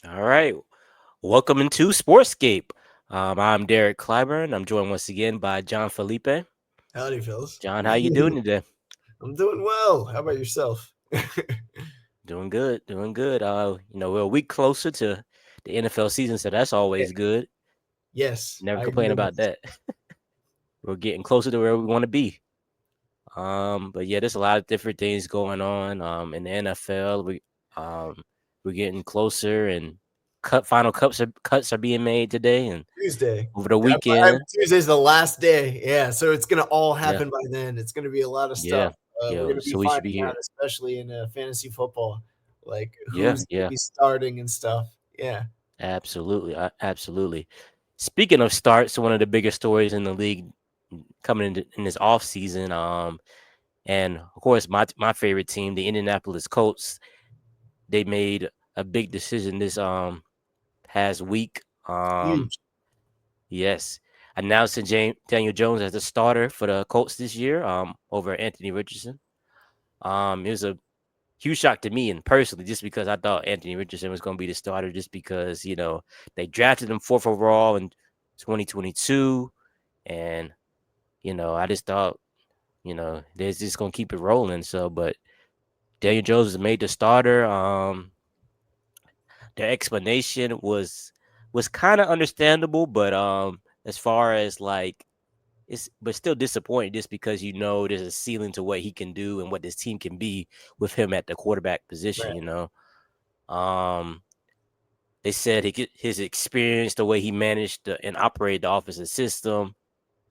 All right. Welcome into Sportscape. I'm Derrick Clyburn. I'm joined once again by John Felipe. Howdy, fellas. John, how you doing today? I'm doing well. How about yourself? Doing good, doing good. We're a week closer to the NFL season, so that's always good. Yes, Never I complain agree. about that. We're getting closer to where we want to be. But yeah, there's a lot of different things going on. In the NFL, we're getting closer, and final cuts are being made today and Tuesday. over the weekend. Tuesday's the last day. Yeah, so it's gonna all Yeah, happen by then. It's gonna be a lot of yeah, stuff. We're yeah. gonna be So we should finding be out, here. especially in fantasy football, like Yeah, who's gonna yeah. be starting and stuff. Yeah. Absolutely, absolutely. Speaking of starts, one of the biggest stories in the league coming in this off season, and of course my favorite team, the Indianapolis Colts, they made a big decision this past week. Huge. Yes, announcing Daniel Jones as the starter for the Colts this year, over Anthony Richardson. It was a huge shock to me and personally, just because I thought Anthony Richardson was going to be the starter, just because they drafted him fourth overall in 2022, and I just thought they're just going to keep it rolling. So, but Daniel Jones was made the starter. Their explanation was kind of understandable, but as far as like it's but still disappointing, just because there's a ceiling to what he can do and what this team can be with him at the quarterback position. Right. Um, they said his experience, the way he managed and operated the offensive system,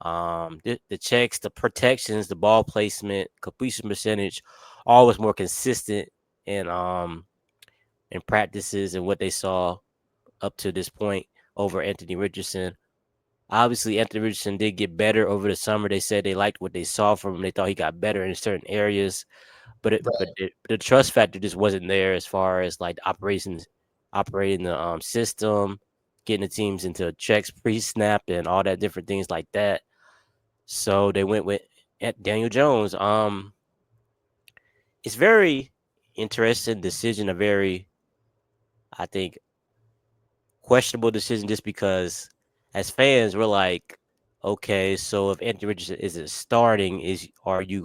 the checks, the protections, the ball placement, completion percentage, all was more consistent in in practices and what they saw up to this point over Anthony Richardson. Obviously, Anthony Richardson did get better over the summer. They said they liked what they saw from him. They thought he got better in certain areas, but Right. the trust factor just wasn't there as far as like the operations, operating the system, getting the teams into checks pre-snap and all that different things like that. So they went with Daniel Jones. It's very interesting decision, a very, I think, questionable decision, just because as fans we're like, okay, so if Anthony Richardson isn't starting, are you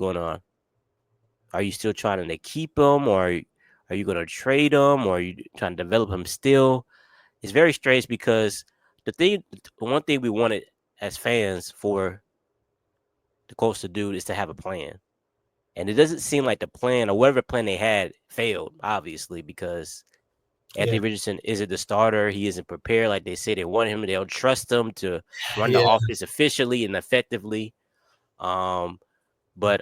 still trying to keep him, or are you gonna trade him, or are you trying to develop him still? It's very strange, because the one thing we wanted as fans for the Colts to do is to have a plan. And it doesn't seem like the plan, or whatever plan they had, failed, obviously, because Anthony Yeah. Richardson isn't the starter. He isn't prepared like they say they want him. They don't trust him to run the Yeah. offense efficiently and effectively. Um, but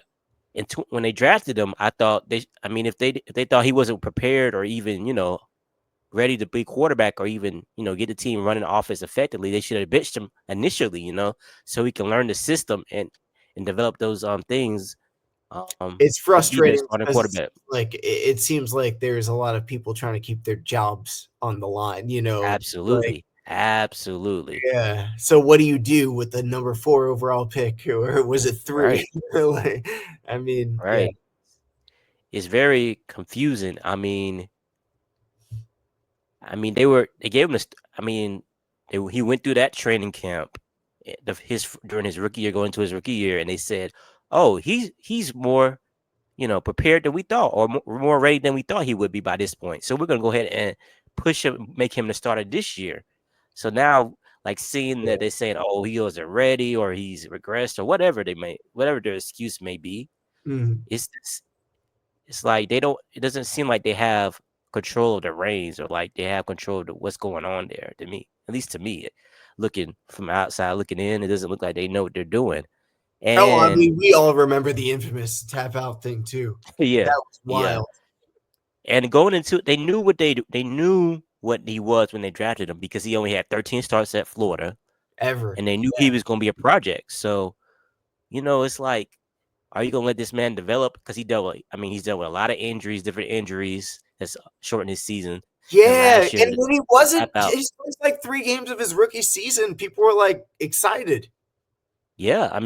when they drafted him, I thought if they thought he wasn't prepared, or even ready to be quarterback, or even get the team running the offense effectively, they should have benched him initially, so he can learn the system and develop those things, It's to be that frustrating starting because it's quarterback. like it seems like there's a lot of people trying to keep their jobs on the line, like. Absolutely, absolutely, Yeah. So what do you do with the number 4 overall pick, or was it 3? right, Like, I mean, yeah. right. It's very confusing. They gave him he went through that training camp, during his rookie year, going to his rookie year, and they said, "Oh, he's more prepared than we thought, or more ready than we thought he would be by this point. So we're gonna go ahead and push him, make him the starter this year." So now, like, seeing Yeah. that they're saying, "Oh, he wasn't ready, or he's regressed," or whatever their excuse may be, Mhm. it's it's like they don't. It doesn't seem like they have control of the reins, or like they have control of what's going on there. To me, at least to me, looking from outside, looking in, it doesn't look like they know what they're doing. Oh, I And mean, we all remember the infamous tap out thing too. yeah, That was yeah. wild. And going into they knew what they knew what he was when they drafted him, because he only had 13 starts at Florida, Ever. and they knew he was going to be a project. So it's like, are you going to let this man develop? Because he's dealt with a lot of injuries, different injuries that's shortened his season. And Yeah, last year, and when he the tap wasn't out. his first, like, 3 games of his rookie season, people were, like, excited. Yeah,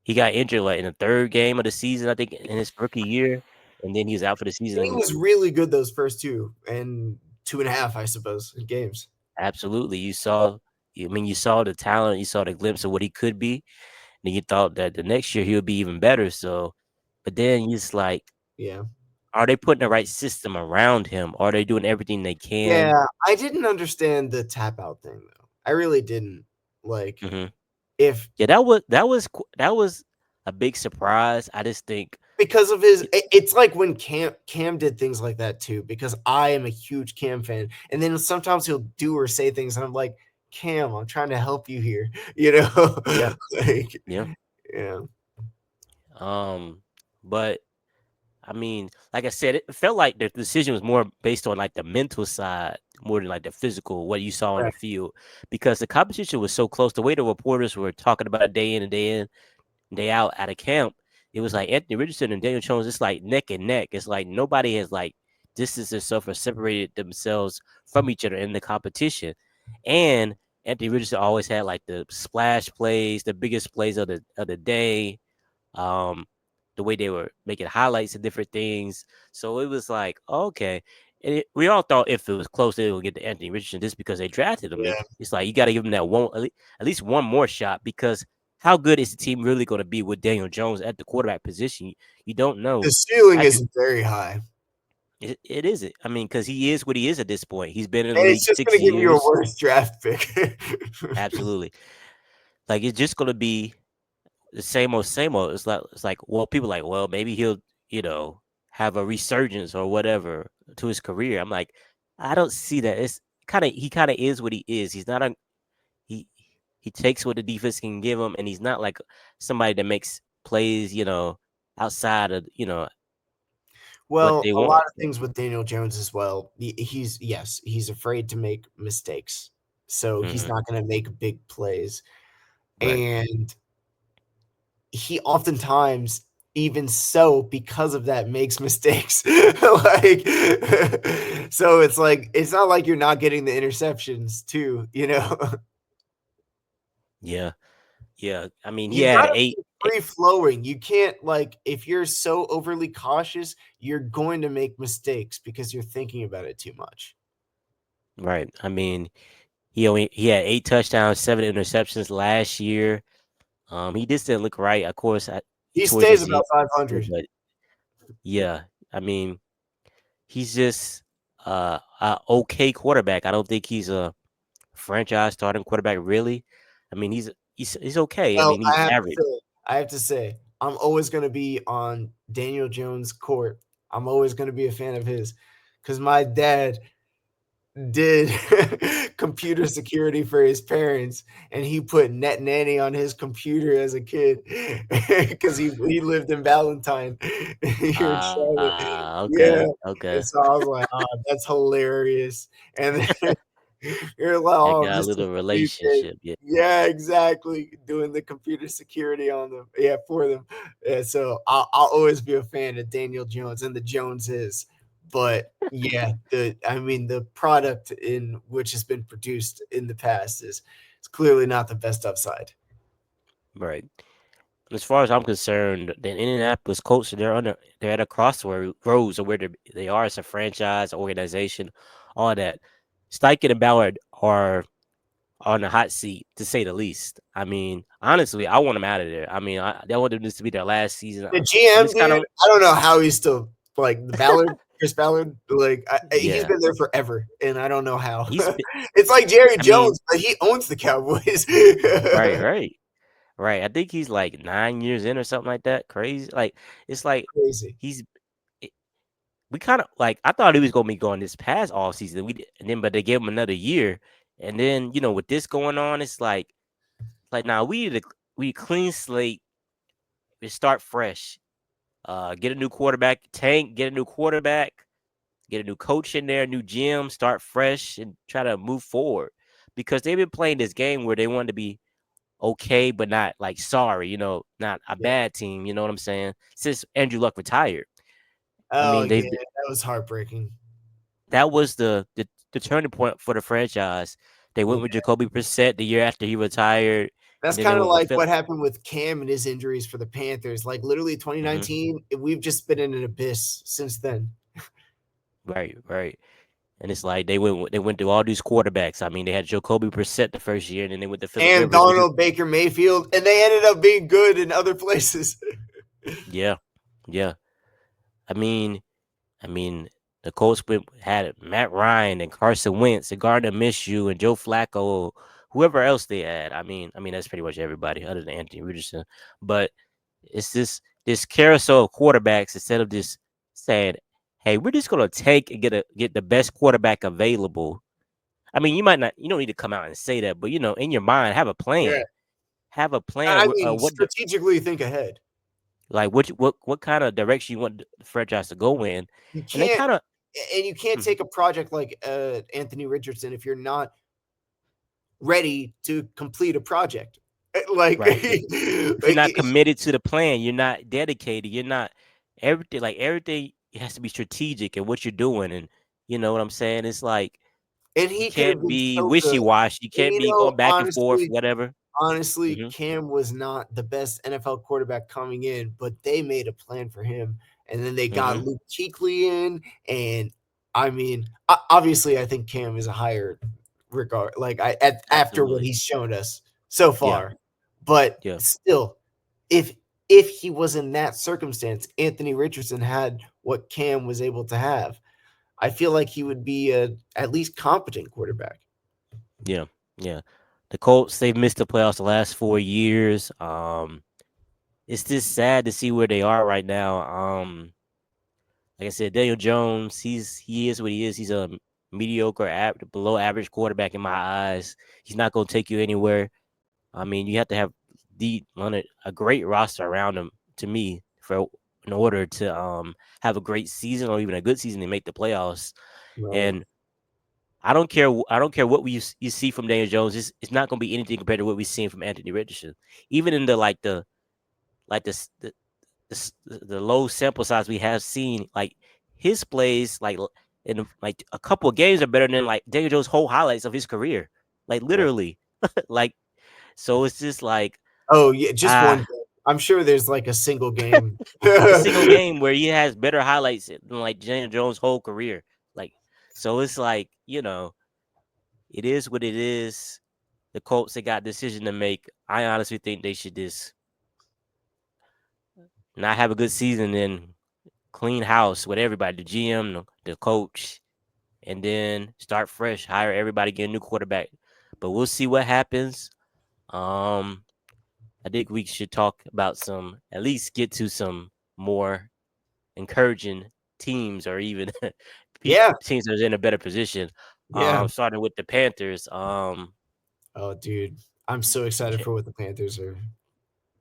he got injured like in the third game of the season, I think, in his rookie year, and then he was out for the He season. was really good those first 2, and 2.5, I suppose, in games. Absolutely. You saw the talent, you saw the glimpse of what he could be, and you thought that the next year he'll be even better. So, but then you just like, Yeah. are they putting the right system around him? Are they doing everything they can? Yeah, I didn't understand the tap out thing though. I really didn't. Like Hmm. if Yeah, that was a big surprise. I just think, because of his y- it's like when Cam did things like that too, because I am a huge Cam fan, and then sometimes he'll do or say things and I'm like, Cam, I'm trying to help you here, you know. yeah, Like, yeah. yeah. Um, but I mean, like I said, it felt like the decision was more based on like the mental side more than like the physical, what you saw on the Right. field, because the competition was so close. The way the reporters were talking about it day in and day in, day out at a camp, it was like Anthony Richardson and Daniel Jones. It's like neck and neck. It's like nobody has like distanced themselves or separated themselves from each other in the competition. And Anthony Richardson always had like the splash plays, the biggest plays of the day. Um, the way they were making highlights and different things. So it was like, okay. And we all thought if it was close, they would get to Anthony Richardson just because they drafted him. Yeah. It's like you got to give him that one, at least one more shot, because how good is the team really going to be with Daniel Jones at the quarterback position? You don't The know. ceiling After isn't very high. it isn't. I mean, because he is what he is at this point. He's been in the And it's league just six gonna give you a years. worse draft pick. Absolutely. Like it's just going to be the same old, same old. It's like well, people like, well, maybe he'll, you know, have a resurgence or whatever to his career. I'm like, I don't see that. It's kind of is what he is. He's not a he he takes what the defense can give him, and he's not like somebody that makes plays, outside of what Well, they a lot want. of things with Daniel Jones as well. He's yes, he's afraid to make mistakes. So he's Hmm. not gonna make big plays. Right. And he oftentimes, even so, because of that, makes mistakes. Like, so it's like it's not like you're not getting the interceptions too, you know. Yeah. Yeah. I mean, he You had gotta eight. be free flowing. You can't like if you're so overly cautious, you're going to make mistakes because you're thinking about it too much. Right. I mean, he had 8 touchdowns, 7 interceptions last year. He just didn't look right. Of course, he He tore his stays about ACL, 500. but yeah, I mean, he's just a okay quarterback. I don't think he's a franchise starting quarterback really. I mean, he's okay. I Well, mean, he's average. I have to say, I'm always gonna be on Daniel Jones' court. I'm always gonna be a fan of his because my dad did computer security for his parents, and he put Net Nanny on his computer as a kid because he lived in Valentine here in Charlotte. Yeah, Okay, and okay. so I was like, "Oh, that's hilarious," and then you're like, I "Oh, got a Mr. little Felipe." relationship. Yeah, Yeah, exactly, doing the computer security on them. Yeah, for them. Yeah, so I'll always be a fan of Daniel Jones and the Joneses. But yeah, I mean the product in which has been produced in the past is it's clearly not the best upside. right. As far as I'm concerned, the Indianapolis Colts they're at a crossroads of where they are as a franchise, organization, all that. Steichen and Ballard are on the hot seat to say the least. I mean, honestly, I want them out of there. I mean, I want this to be their last season. The I'm GM, just kind dude, of I don't know how he's still like the Ballard, Chris Ballard. Like he's yeah. been there forever, and I don't know how. He's been- It's like Jerry I mean, Jones, but he owns the Cowboys. right, right. Right. I think he's like 9 years in or something like that. Crazy. Like it's like Crazy. he's it- we kind of like I thought he was gonna be going this past all season. And then but they gave him another year. And then, with this going on, it's like now we clean slate, we start fresh. Get a new quarterback, tank, get a new quarterback, get a new coach in there, new gym, start fresh and try to move forward. Because they've been playing this game where they wanted to be okay, but not like sorry, not a Yeah. bad team. You know what I'm saying? Since Andrew Luck retired, I Oh mean, yeah, that was heartbreaking. that was the turning point for the franchise. They Yeah. went with Jacoby Brissett the year after he retired, That's and then they kinda went with like Phil. what happened with Cam and his injuries for the Panthers, like, literally Hmm. 2019, we've just been in an abyss since then. Right, right. And it's like they went through all these quarterbacks. I mean, they had Jacoby Brissett the first year, and then they went to Philip and Rivers. Donald Baker Mayfield, and they ended up being good in other places. Yeah, yeah. I mean, I mean, the Colts had Matt Ryan and Carson Wentz and Gardner Minshew and Joe Flacco, whoever else they had. I mean that's pretty much everybody other than Anthony Richardson. But it's this carousel of quarterbacks instead of just saying, "Hey, we're just gonna take and get the best quarterback available." I mean, you don't need to come out and say that, but in your mind, have a Yeah, plan. Have a plan. I mean, What strategically think ahead. like what kind of direction you want the franchise to go in, You and they can't, kind of. and you can't take a project like Anthony Richardson if you're not ready to complete a project. Like, Right. If you're not committed to the plan, you're not dedicated, you're not everything has to be strategic in what you're doing. And you know what I'm saying? It's like and you he could have can't been be so good. wishy-washy. You And can't be going back and forth, honestly, whatever. honestly, Hmm. Cam was not the best NFL quarterback coming in, but they made a plan for him, and then they got Hmm. Luke Kuechly in, and I mean, obviously, I think Cam is a higher regard, like after what Absolutely. he's shown us so Yeah. far, but Yeah. still, if if he was in that circumstance, Anthony Richardson had what Cam was able to have. I feel like he would be a at least competent quarterback. Yeah. Yeah. The Colts, they've missed the playoffs the last 4 years. It's just sad to see where they are right now. Like I said, Daniel Jones, he is what he is. He's a mediocre, below average quarterback in my eyes. He's not going to take you anywhere. I mean, you have to have a great roster around him to me for in order to have a great season or even a good season to make the playoffs. Right. And I don't care what you see from Daniel Jones. It's not going to be anything compared to what we've seen from Anthony Richardson. Even in like the low sample size we have seen, like his plays, in like a couple of games are better than like Daniel Jones' whole highlights of his career, like Right. literally, like so it's just like Oh, yeah, just one ah, game. I'm sure there's, like, a single game. a single game where he has better highlights than like Daniel Jones' whole career, like so it's like it is what it is. The Colts, they got a decision to make. I honestly think they should just not have a good season and clean house with everybody, the GM, the coach, and then start fresh, hire everybody, get a new quarterback. But we'll see what happens. Um, I think we should talk about at least get to some more encouraging teams or even Yeah, teams that are in a better position. yeah. Starting with the Panthers. Oh, dude, I'm so excited Okay, for what the Panthers are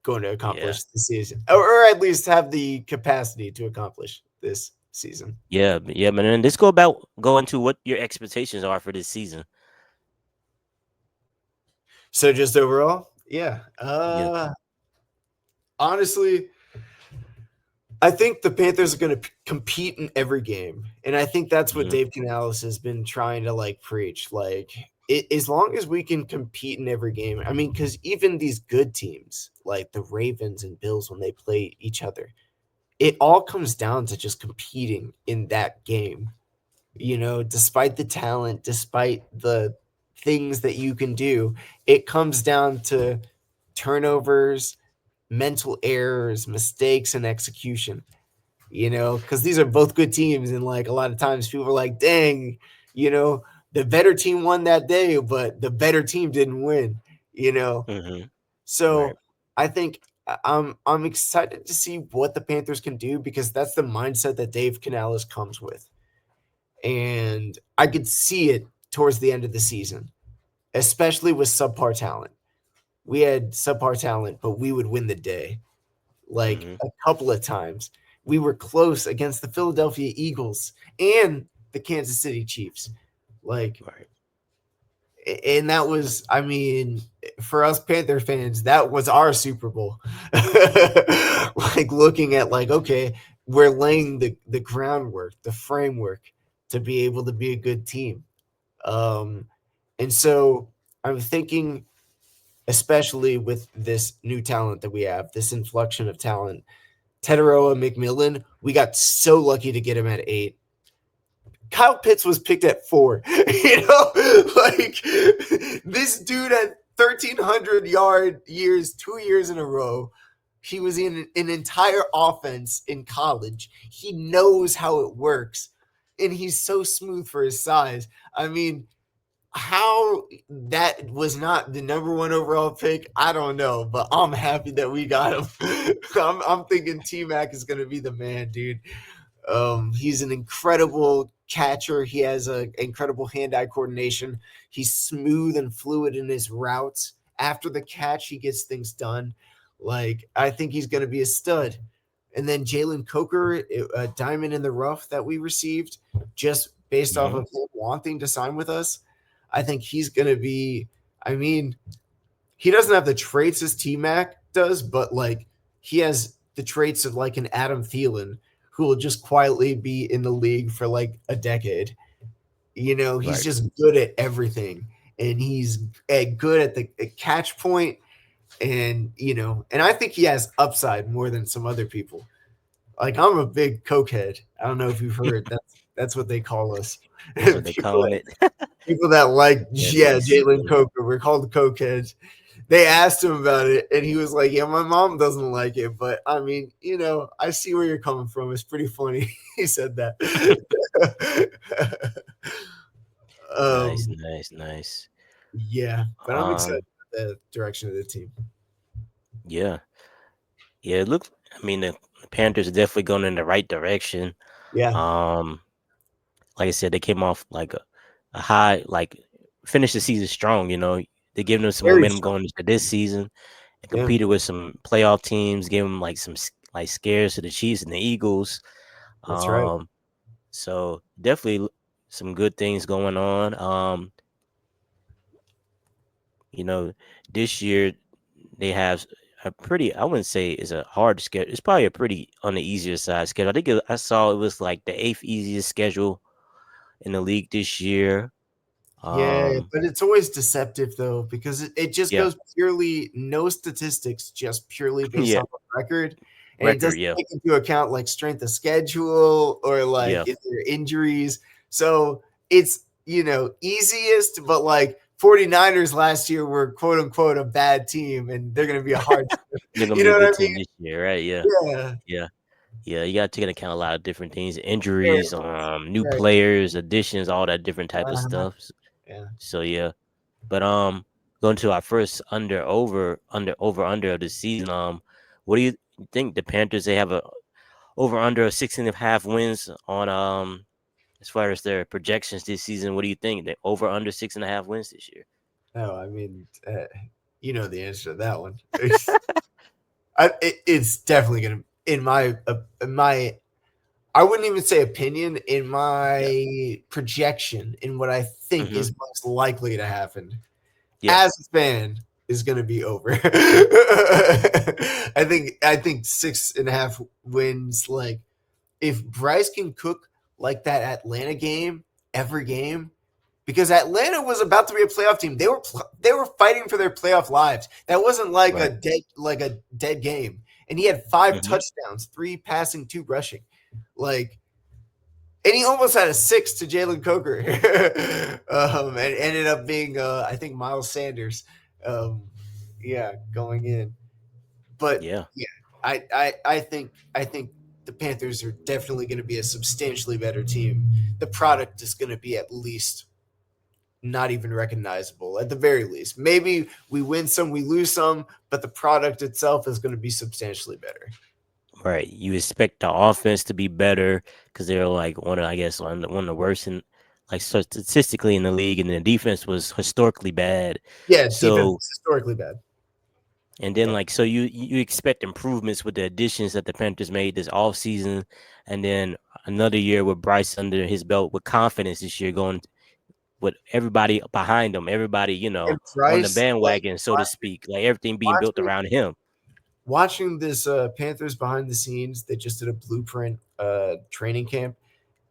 going to yeah, accomplish this season, or at least have the capacity to accomplish this season. yeah, man. And let's go into what your expectations are for this season. So just overall, yeah, Yeah. honestly, I think the Panthers are going to compete in every game, and I think that's what Hmm. Dave Canales has been trying to like preach. Like, as long as we can compete in every game, I mean, because even these good teams like the Ravens and Bills, when they play each other, it all comes down to just competing in that game. Despite the talent, despite the things that you can do, it comes down to turnovers, mental errors, mistakes, and execution. Because these are both good teams, and like a lot of times people are like, "Dang, you know, the better team won that day, but the better team didn't win." You know, Hmm. Right. so I think I'm excited to see what the Panthers can do because that's the mindset that Dave Canales comes with, and I could see it towards the end of the season, especially with subpar talent. We had subpar talent, but we would win the day like Hmm. a couple of times. We were close against the Philadelphia Eagles and the Kansas City Chiefs. Like, Right. and that was, I mean, for us Panther fans, that was our Super Bowl. Like looking at like, okay, we're laying the groundwork, the framework to be able to be a good team. Um, and so I'm thinking, especially with this new talent that we have, this inflection of talent, Teteroa McMillan, we got so lucky to get him at 8 Kyle Pitts was picked at 4. Like this dude had 1,300 years, 2 years in a row. He was in an entire offense in college. He knows how it works, and he's so smooth for his size. I mean, how that was not the number one overall pick, I don't know, but I'm happy that we got him. I'm thinking T Mac is going to be the man, dude. He's an incredible catcher. He has an incredible hand-eye coordination. He's smooth and fluid in his routes. After the catch, he gets things done. Like, I think he's going to be a stud. And then Jalen Coker, a diamond in the rough that we received, just based off Mhm. of him wanting to sign with us. I think he's going to be. I mean, he doesn't have the traits as T Mac does, but like he has the traits of like an Adam Thielen who will just quietly be in the league for like a decade. He's Right. just good at everything, and he's good at the catch point, and I think he has upside more than some other people. Like I'm a big cokehead. I don't know if you've heard that's what they call us. That's what they people calling it. People that like, Yeah, yeah, nice. Jalen Yeah. Coker. We're called the cokeheads. They asked him about it, and he was like, "Yeah, my mom doesn't like it, but I mean, I see where you're coming from. It's pretty funny." He said that. Nice, um, nice, nice. yeah, but I'm excited Um, about the direction of the team. yeah. Yeah, it looks I mean the Panthers are definitely going in the right direction. Yeah, Um, like I said, they came off like a high, like finished the season strong, They giving them some very momentum strong. going into this season and Yeah, competed with some playoff teams, gave them like some like scares to the Chiefs and the Eagles. that's right. Um, so definitely some good things going on. You know, this year they have a pretty, I wouldn't say it's a hard schedule. It's probably a pretty on the easier side schedule. I think I saw it was like the eighth easiest schedule in the league this year. Yeah, Um, but it's always deceptive though because it just yeah, goes purely no statistics, just purely based yeah, on the record, and it record, doesn't yeah, take into account like strength of schedule or yeah, like if there are injuries. So it's easiest, but like 49ers last year were quote unquote a bad team, and they're gonna be a hard. they're gonna You be know a what good I team mean? this year, right? Yeah, Yeah, yeah, yeah. You got to take into account a lot of different things, very injuries, much. new Right. players, additions, all that different type of Uh-huh. stuff. Yeah. So yeah, but going to our first under of the season. What do you think the Panthers? They have a over under of 16.5 wins on as far as their projections this season. What do you think? They over under 6.5 wins this year? No, I mean, you know the answer to that one. It's definitely gonna in my I wouldn't even say opinion in Yeah. my projection in what I think Mm-hmm. is most likely to happen Yeah. as a fan is going to be over. I think 6.5 wins. Like if Bryce can cook like that Atlanta game every game, because Atlanta was about to be a playoff team. They were fighting for their playoff lives. That wasn't Right. like a dead game. And he had 5 Mm-hmm. touchdowns, 3 passing, 2 rushing. Like, and he almost had a 6 to Jalen Coker, and ended up being I think Miles Sanders, um, yeah, going in. But Yeah. yeah, I think the Panthers are definitely going to be a substantially better team. The product is going to be at least not even recognizable at the very least. Maybe we win some, we lose some, but the product itself is going to be substantially better. Right. You expect the offense to be better because they're like I guess, one of the worst in, like, statistically in the league, and the defense was historically bad. Yeah, defense So, is historically bad. and then Yeah. like, so you expect improvements with the additions that the Panthers made this off season, and then another year with Bryce under his belt with confidence this year, going with everybody behind him, everybody, And on the Bryce, like bandwagon, so to speak, like everything being built watching around him. watching this Panthers behind the scenes, they just did a blueprint training camp,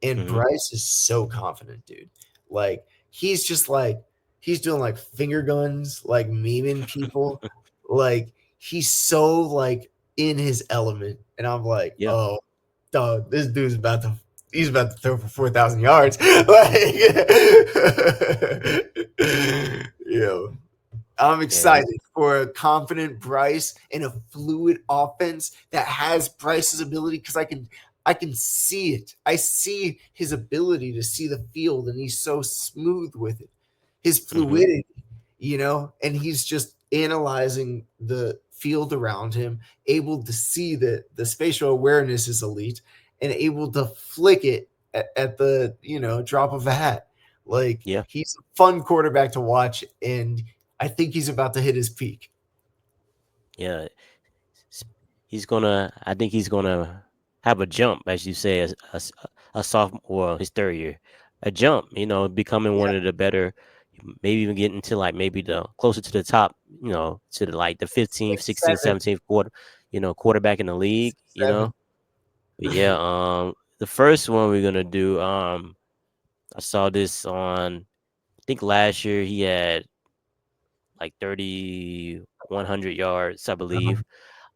and Hmm. Bryce is so confident, dude. Like he's just like he's doing like finger guns, like memeing people. Like he's so like in his element, and I'm like, Yeah. oh, dog, this dude's about to. he's about to throw for 4,000 yards. Like, you know, I'm Yeah, excited for a confident Bryce and a fluid offense that has Bryce's ability because I can see it. I see his ability to see the field, and he's so smooth with it. His mm-hmm. fluidity, and he's just analyzing the field around him, able to see that the spatial awareness is elite, and able to flick it at the drop of a hat. Like, Yeah, he's a fun quarterback to watch, and I think he's about to hit his peak. yeah. s- He's gonna. I think he's gonna have a jump, as you say, as a sophomore, well, his third year, a jump. Becoming Yeah, one of the better, maybe even getting to like maybe the closer to the top. To the 15th, like 16th, 17th quarter. Quarterback in the league. 7. But yeah. The first one we're gonna do. I saw this on. I think last year he had like 3,100 yards, I believe.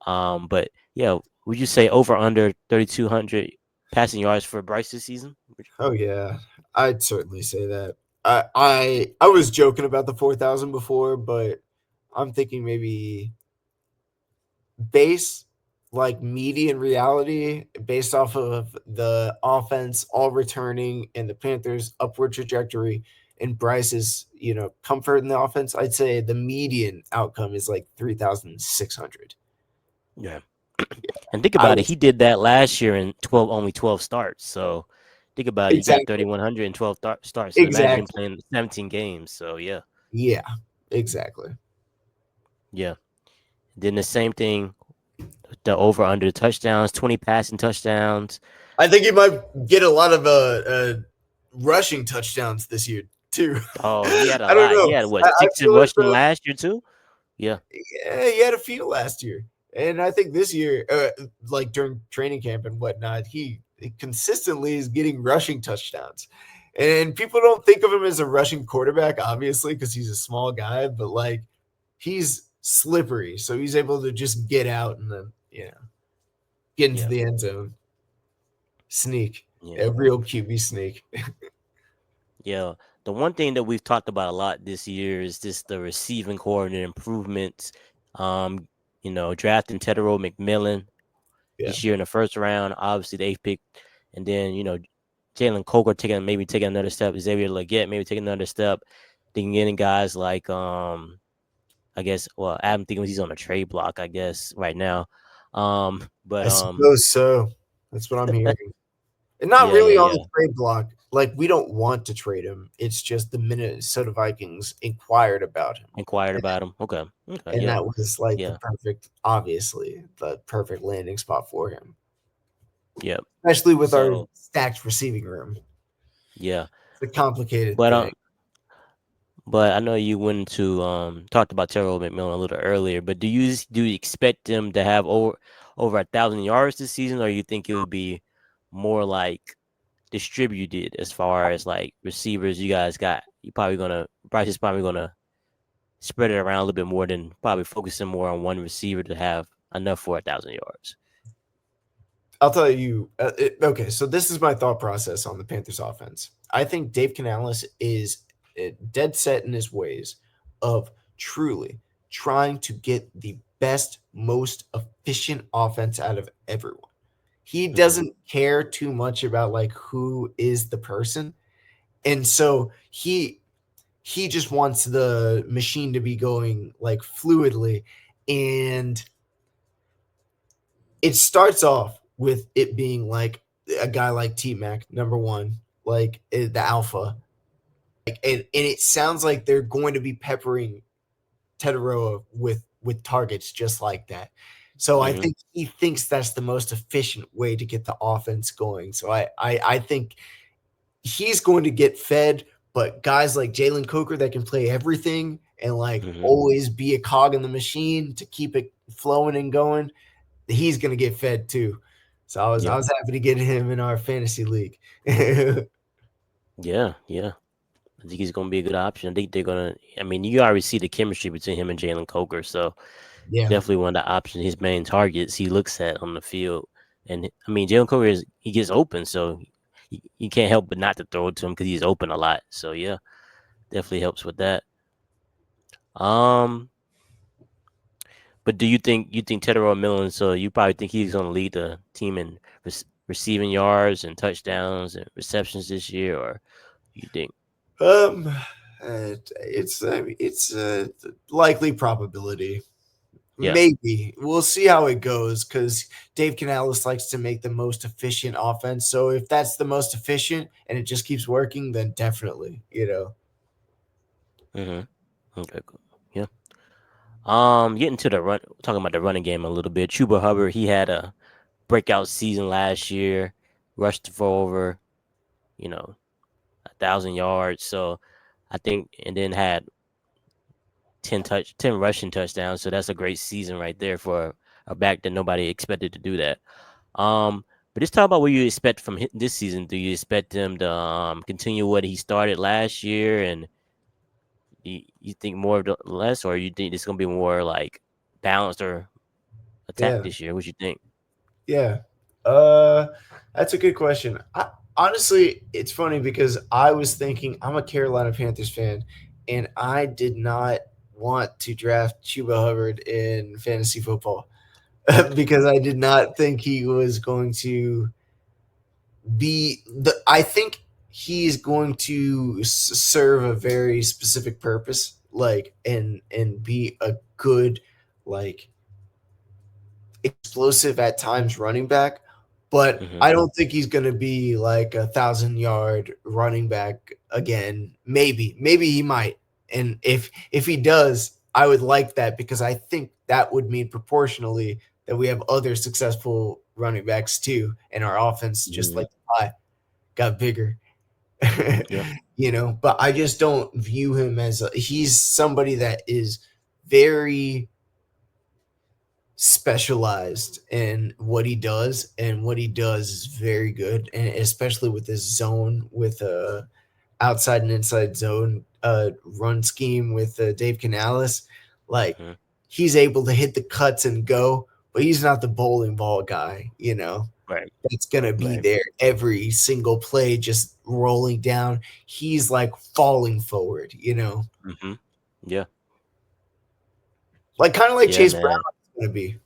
But yeah, would you say over under 3,200 passing yards for Bryce this season? Oh yeah, I'd certainly say that. I was joking about the 4,000 before, but I'm thinking maybe base, like median reality, based off of the offense all returning and the Panthers' upward trajectory and Bryce's comfort in the offense. I'd say the median outcome is like 3,600. Yeah. And think I about it, was he did that last year in only 12 starts. So think about it, he got exactly 3,100 and 12 starts. So imagine him exactly playing 17 games. So yeah, yeah, exactly. yeah. Then the same thing, the over under touchdowns, 20 passing touchdowns. I think he might get a lot of rushing touchdowns this year too. Oh, he had a I don't lot. He know. had what, I six in feel as rushing though, last year too? Yeah, yeah, he had a few last year, and I think this year, like during training camp and whatnot, he consistently is getting rushing touchdowns. And people don't think of him as a rushing quarterback, obviously, because he's a small guy, but like he's slippery, so he's able to just get out and then get into yeah, the end zone, sneak, yeah. a real QB sneak. Yeah, the one thing that we've talked about a lot this year is just the receiving coordinator improvements. Um, drafting Tedero McMillan Yeah. this year in the first round, obviously the eighth pick, and then Jalen Coker taking another step, Xavier Legette maybe taking another step. Then getting guys like I guess Adam Thielen, he's on a trade block, I guess right now. But I suppose so. That's what I'm hearing. And not yeah, really yeah, on yeah, the trade block. Like, we don't want to trade him. It's just the Minnesota Vikings inquired about him. inquired And, about him. Okay, okay, and yeah, that was like yeah, obviously, the perfect landing spot for him, yeah. especially with our So stacked receiving room. yeah, It's a complicated but thing. But I know you went to talked about Terrell McMillan a little earlier. But do you expect them to have over 1,000 yards this season, or you think it would be more like distributed as far as like receivers? You guys got you probably gonna Bryce is probably gonna spread it around a little bit more than probably focusing more on one receiver to have enough for 1,000 yards. I'll tell you. Okay, so this is my thought process on the Panthers offense. I think Dave Canales is dead set in his ways of truly trying to get the best, most efficient offense out of everyone. He Mm-hmm. doesn't care too much about like who is the person, and so he just wants the machine to be going like fluidly, and it starts off with it being like a guy like T Mac, number one, like the alpha. And it sounds like they're going to be peppering Tetaroa with targets just like that. So I Mm-hmm. think he thinks that's the most efficient way to get the offense going. So I think he's going to get fed, but guys like Jalen Coker that can play everything and like Mm-hmm. always be a cog in the machine to keep it flowing and going, he's gonna get fed too. So I Yeah. was happy to get him in our fantasy league. Yeah. Yeah. I think he's going to be a good option. I think they're going to. I mean, you already see the chemistry between him and Jalen Coker, so Yeah. definitely one of the options. His main targets he looks at on the field, and I mean, Jalen Coker he gets open, so you can't help but not to throw it to him because he's open a lot. So yeah, definitely helps with that. Um, but do you think Tedero Millen? So you probably think he's going to lead the team in receiving yards and touchdowns and receptions this year, or you think? Um, it's I mean, it's a likely probability. Yeah. Maybe we'll see how it goes because Dave Canales likes to make the most efficient offense. So if that's the most efficient and it just keeps working, then definitely, Mm-hmm. Okay. Cool. Yeah. Getting to the run, talking about the running game a little bit. Chuba Hubbard, he had a breakout season last year, rushed for over, 1,000 yards. So I think, and then had 10 rushing touchdowns. So that's a great season right there for a back that nobody expected to do that. Um, but let's talk about what you expect from this season. Do you expect him to continue what he started last year, and you think more of the less, or you think it's gonna be more like balanced or attack yeah, this year? What you think? yeah. Uh, that's a good question. Honestly, it's funny because I was thinking I'm a Carolina Panthers fan, and I did not want to draft Chuba Hubbard in fantasy football because I did not think he was going to be the. I think he's going to serve a very specific purpose, like and be a good like explosive at times running back, but Mm-hmm. I don't think he's going to be like 1,000 yard running back again. Maybe he might, and if he does, I would like that because I think that would mean proportionally that we have other successful running backs too, and our offense just Mm-hmm. like the pie got bigger. Yeah. But I just don't view him as he's somebody that is very specialized in what he does, and what he does is very good, and especially with this zone with outside and inside zone run scheme with Dave Canales, like Mm-hmm. he's able to hit the cuts and go, but he's not the bowling ball guy, Right. that's gonna be Right. there every single play just rolling down. He's like falling forward, Mm-hmm. Yeah. like kind of like Yeah, Chase Brown man. is gonna be.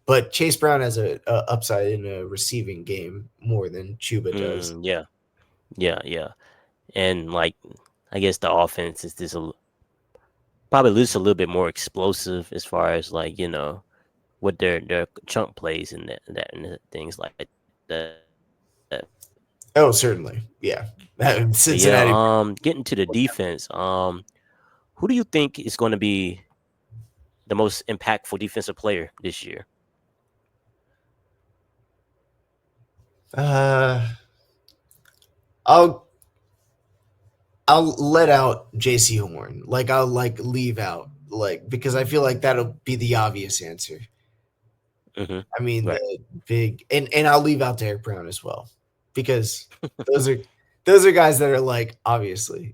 But Chase Brown has a upside in a receiving game more than Chuba does. Yeah. Yeah. Yeah. And like, I guess the offense is just probably lose a little bit more explosive as far as like what their chunk plays and and things like that. Oh, certainly, yeah. But yeah, Cincinnati. getting to the defense, who do you think is going to be the most impactful defensive player this year? Uh, I'll I'll let out J.C. Horn. Like I'll like leave out like because I feel like that'll be the obvious answer. Hmm. I mean Right, the big and I'll leave out Derrick Brown as well because those are those are guys that are like obviously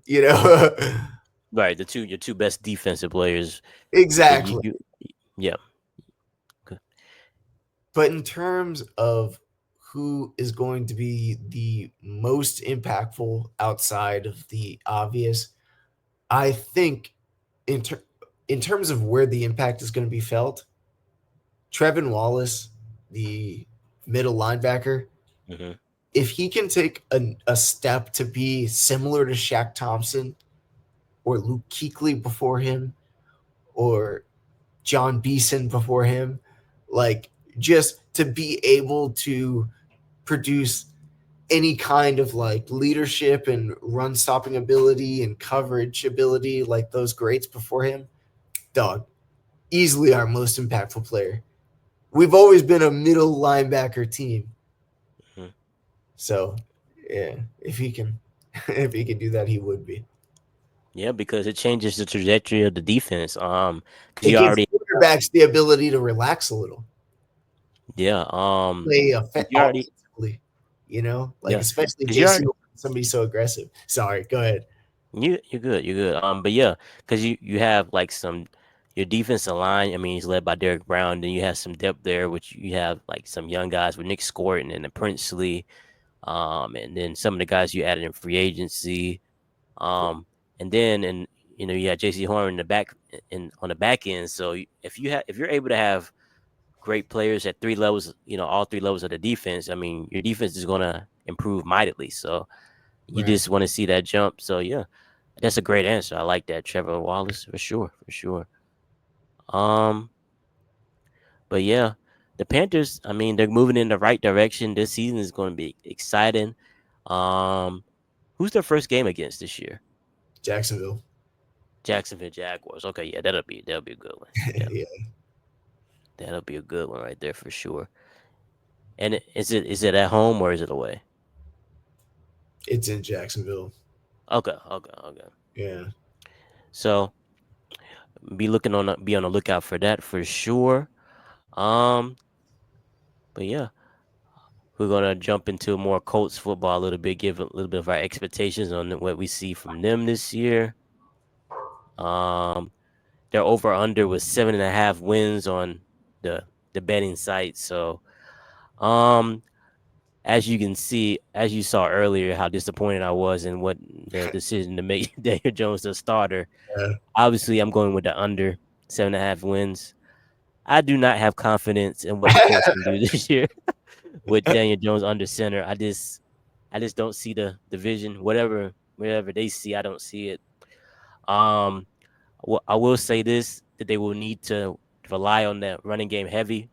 right. The two your two best defensive players. But exactly. yeah, But in terms of who is going to be the most impactful outside of the obvious, I think in ter- in terms of where the impact is going to be felt, Trevin Wallace, the middle linebacker, hmm if he can take a step to be similar to Shaq Thompson or Luke Kuechly before him or John Beeson before him, like just to be able to produce any kind of like leadership and run stopping ability and coverage ability like those greats before him, dog, easily our most impactful player. We've always been a middle linebacker team. hmm So, yeah, if he can if he can do that, he would be. yeah, because it changes the trajectory of the defense. Because It you gives already quarterbacks the ability to relax a little, yeah, play because you already offensively, like yeah, especially because you JC, already somebody so aggressive. Sorry, go ahead. you're good, you're good. But yeah, because you have like some your defensive line. I mean, he's led by Derrick Brown. Then you have some depth there, which you have like some young guys with Nick Scorton and the Princely. And then some of the guys you added in free agency. Um, and then and you had JC Horn in the back in on the back end. So if you're able to have great players at three levels, all three levels of the defense, I mean, your defense is gonna improve mightily. So you Right. just want to see that jump. So yeah, that's a great answer. I like that, Trevor Wallace, for sure, for sure. Um, but yeah, the Panthers, I mean, they're moving in the right direction. This season is going to be exciting. Um, who's their first game against this year? Jacksonville. Jacksonville Jaguars. Okay, yeah, that'll be a good one. Yeah, Yeah, that'll be a good one right there for sure. And is it at home or is it away? it's in Jacksonville. Okay, okay, okay. Yeah. So be on the lookout for that for sure. Um, but yeah, we're gonna jump into more Colts football a little bit, give a little bit of our expectations on what we see from them this year. Um, their over under was 7.5 wins on the the betting site. So, um, as you can see, as you saw earlier, how disappointed I was in what the decision to make Daniel Jones the starter. Yeah. Obviously, I'm going with the under 7.5 wins. I do not have confidence in what the Colts can do this year with Daniel Jones under center. I just don't see the division. Whatever they see, I don't see it. Um, I will say this that they will need to rely on that running game heavy.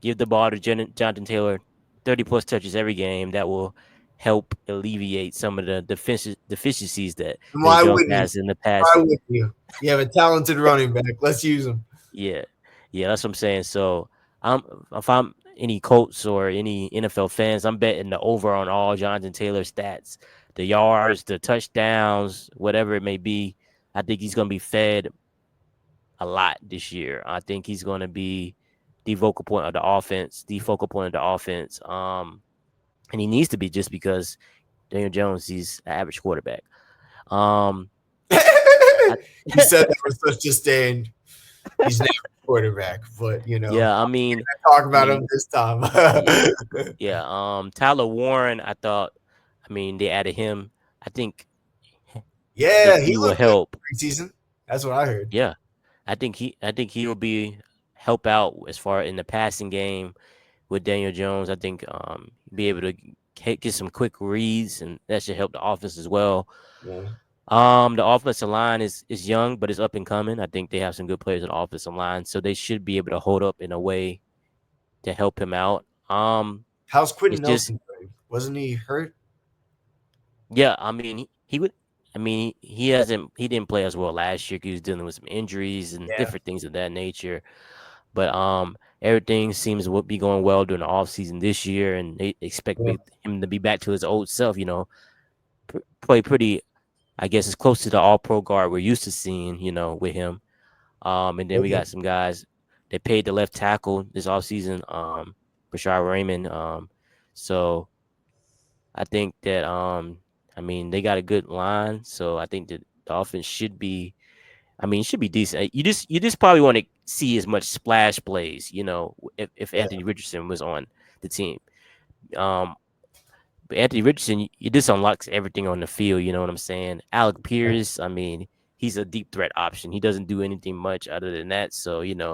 Give the ball to Jonathan Taylor 30 plus touches every game. That will help alleviate some of the deficiencies that And Daniel why Jones wouldn't you? has in the Why past. wouldn't you? You have a talented running back. Let's use him. Yeah, yeah, that's what I'm saying. So I'm if I'm any Colts or any NFL fans, I'm betting the over on all Jonathan Taylor stats, the yards, the touchdowns, whatever it may be. I think he's going to be fed a lot this year. I think he's going to be the vocal point of the offense, the focal point of the offense. And he needs to be just because Daniel Jones, he's an average quarterback. Um, I, You said that with such disdain. He's never a quarterback, but yeah, talk I about mean, him this time. yeah, yeah. Tyler Warren, I thought. I mean, they added him. I think. I Yeah, think he he will looked good help. preseason. That's what I heard. Yeah, I think he will be help out as far in the passing game with Daniel Jones. I think be able to get some quick reads, and that should help the offense as well. Yeah. The offensive line is young, but it's up and coming. I think they have some good players on the offensive line, so they should be able to hold up in a way to help him out. How's It's Quentin just Nelson doing? Wasn't he hurt? yeah. I mean, he would. I mean, he hasn't. He didn't play as well last year. 'Cause he was dealing with some injuries and Yeah. different things of that nature. But everything seems to be going well during the off season this year, and they expect Yeah. him to be back to his old self. Play pretty. I guess as close to the All Pro guard we're used to seeing. With him. And then we Okay. got some guys. They paid the left tackle this offseason, Rashard Raymond. So I think that I mean they got a good line, so I think that the offense should be. I mean, it should be decent. You just probably want to see as much splash plays, if Yeah. Anthony Richardson was on the team. Um, but Anthony Richardson, he just unlocks everything on the field. You know what I'm saying? Alec Pierce, I mean, he's a deep threat option. He doesn't do anything much other than that. So him and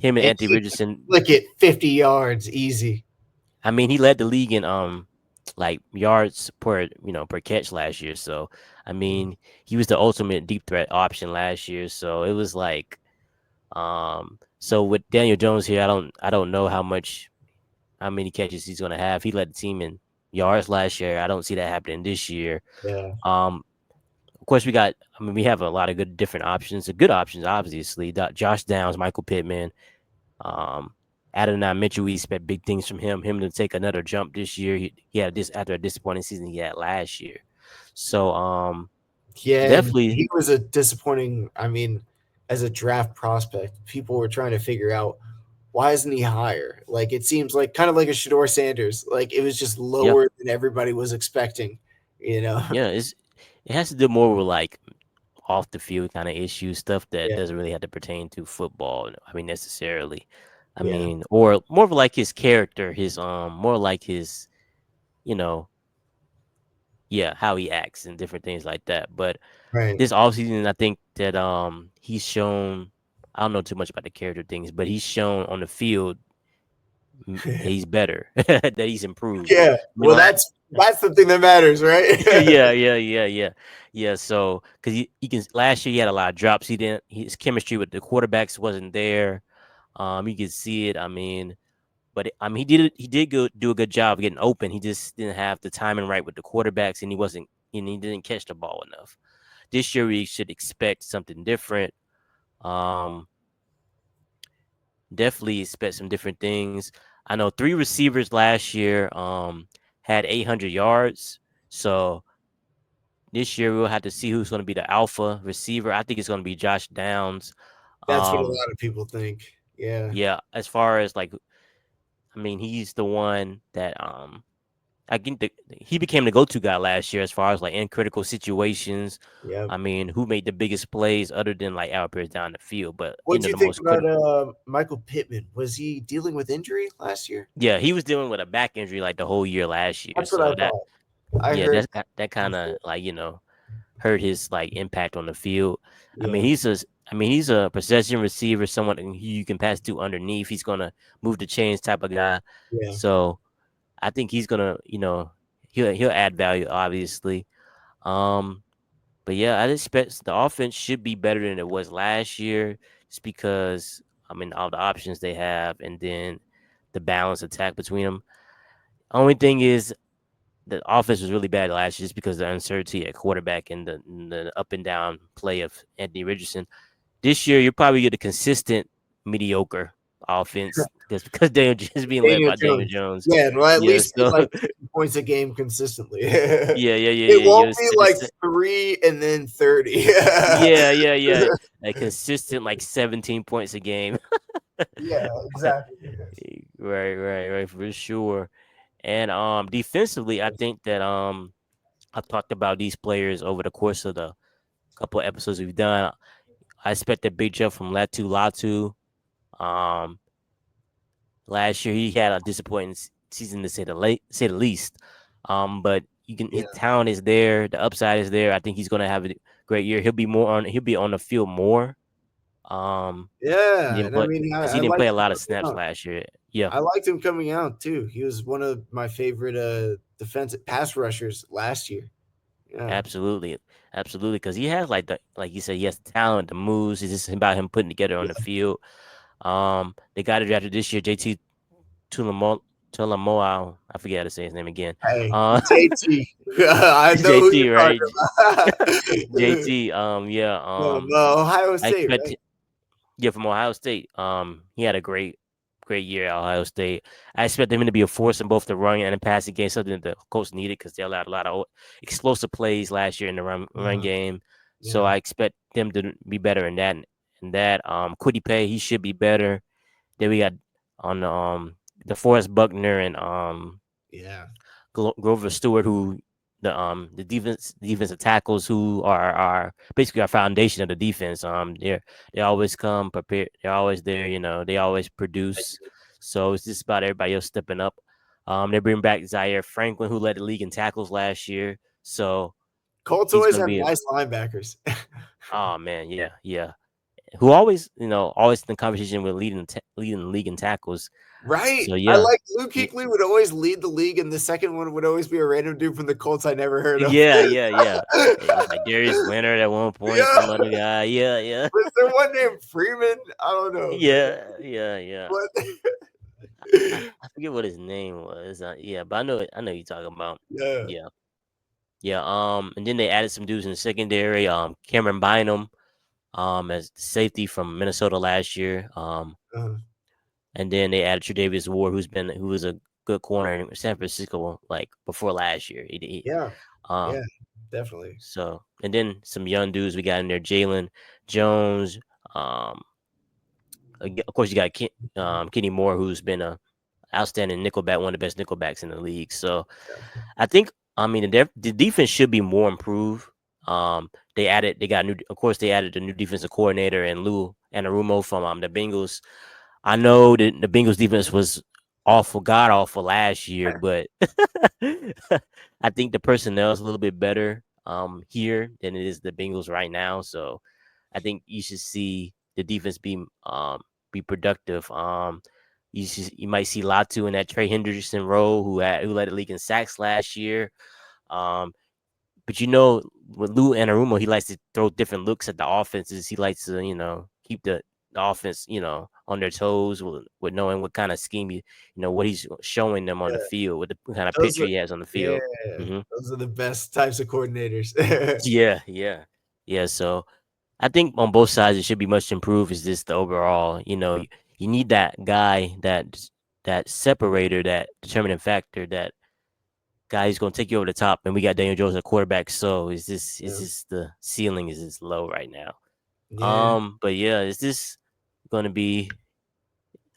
And Anthony he can Richardson. flick it 50 yards easy. I mean, he led the league in like yards per catch last year. So I mean, he was the ultimate deep threat option last year. So it was like so with Daniel Jones here, I don't know how many catches he's gonna have. He led the team in yards last year. I don't see that happening this year. Yeah. Um, of course we have a lot of good different options. The good options, obviously. Josh Downs, Michael Pittman, um, Adonai Mitchell. We expect big things from him. Him to take another jump this year. He had this after a disappointing season he had last year. So Yeah, and definitely, he was a disappointing, as a draft prospect, people were trying to figure out why isn't he higher? Like it seems like kind of like a Shador Sanders. Like it was just yeah, lower than everybody was expecting, you know. yeah. It has to do more with like off the field kind of issues, stuff that Yeah, doesn't really have to pertain to football. I mean, necessarily. I yeah. mean, or more of like his character, his more like his, you know, yeah, how he acts and different things like that. But Right. this offseason, I think that he's shown. I don't know too much about the character things, but he's shown on the field that he's better, that he's improved. Yeah. I mean, Well, that's the thing that matters, right? yeah, yeah. So, because he can last year he had a lot of drops. He didn't. His chemistry with the quarterbacks wasn't there. You could see it. I mean, but I mean, he did do a good job of getting open. He just didn't have the timing right with the quarterbacks, and he wasn't. And he didn't catch the ball enough. This year we should expect something different. Um, Definitely expect some different things. I know three receivers last year had 800 yards. So this year we'll have to see who's going to be the alpha receiver. I think it's going to be Josh Downs. That's what a Um, lot of people think. Yeah. yeah, as far as like, I mean, he's the one that I think he became the go-to guy last year as far as like in critical situations. Yep. I mean, who made the biggest plays other than like Albert down the field, but What do you the think most about critical. Michael Pittman? Was he dealing with injury last year? Yeah, he was dealing with a back injury like the whole year last year. That's what I So that thought. I yeah, heard that kind of before. like hurt his like impact on the field. I mean, Yeah. he's a possession receiver, someone who you can pass to underneath. He's gonna move the chains type of guy. Yeah. So I think he's gonna he'll add value obviously. Um, but yeah, I expect the offense should be better than it was last year, just because I mean all the options they have, and then the balance attack between them. Only thing is the offense was really bad last year just because of the uncertainty at quarterback and the up and down play of Anthony Richardson. This year, you'll probably get a consistent mediocre offense because Daniel is being led Daniel by Daniel Jones. Jones. Yeah, well, at Yeah, least get so like 50 points a game consistently. yeah. It won't You'll be sit like this, 3 and then 30. yeah. A consistent like 17 points a game. Yeah, exactly. Right, for sure. And defensively, I think that I talked about these players over the course of the couple of episodes we've done. I expect a big jump from Latu Latu. Um, Last year he had a disappointing season to say the least. But Yeah. his talent is there, the upside is there. I think he's gonna have a great year. He'll be on the field more. He Yeah, didn't and I play mean, because he I didn't play liked a him lot of coming snaps out. last year. Yeah, I liked him coming out too. He was one of my favorite defensive pass rushers last year. Yeah. absolutely, absolutely. Because he has like you said, he has the talent, the moves. It's just about him putting together on the Yeah. field. They got it drafted this year. JT Tulamoa, I forget how to say his name again. Hey, Uh, JT. I know who JT, you're right? talking about. JT, yeah, Ohio I State, expect right? yeah from Ohio State. He had a great year at Ohio State. I expect him to be a force in both the run and the passing game, something that the coach needed because they allowed a lot of explosive plays last year in the run Uh-huh. game. So Yeah. I expect them to be better in that. Quiddy Pay, he should be better. Then we got on the Forrest Buckner and Yeah. Grover Stewart, who the defensive tackles who are basically our foundation of the defense. They always come prepared. They're always there. They always produce. So it's just about everybody else stepping up. They bring back Zaire Franklin, who led the league in tackles last year. So Colts he's always gonna have be nice linebackers. oh man, yeah. Who always always in the conversation with leading the league in tackles. Right? So I yeah. like Luke Kuechly would always lead the league, and the second one would always be a random dude from the Colts I never heard of. Yeah. It was like Darius Leonard at one point, Yeah. some other guy. Yeah. Was there one named Freeman? I don't know, man. Yeah. But I forget what his name was. Yeah, but I know you're talking about. yeah. Yeah. Yeah. And then they added some dudes in the secondary. Cameron Bynum, as safety from Minnesota last year. Uh, And then they added Tre'Davious Ward, who was a good corner in San Francisco like before last year. yeah. Yeah, Um, definitely. So, and then some young dudes we got in there: Jalen Jones. Um, of course, you got Kenny Moore, who's been a outstanding nickelback, one of the best nickelbacks in the league. So, I think the defense should be more improved. They got new, of course, they added the new defensive coordinator and Lou Anarumo from the Bengals. I know that the Bengals defense was awful, god awful last year, but I think the personnel is a little bit better here than it is the Bengals right now. So I think you should see the defense be productive. You might see Latu in that Trey Hendrickson role who led the league in sacks last year. Um, but with Lou Anarumo, he likes to throw different looks at the offenses. He likes to, keep the offense, on their toes with knowing what kind of scheme what he's showing them on the Yeah, field, what kind of those picture are he has on the yeah, field. Hmm those are the best types of coordinators. Yeah, yeah, yeah. So I think on both sides it should be much improved. Is this the overall? You need that guy that separator, that determining factor, that guy who's going to take you over the top. And we got Daniel Jones at quarterback. So is Yeah, this the ceiling? Is this low right now? yeah, But yeah, is this going to be?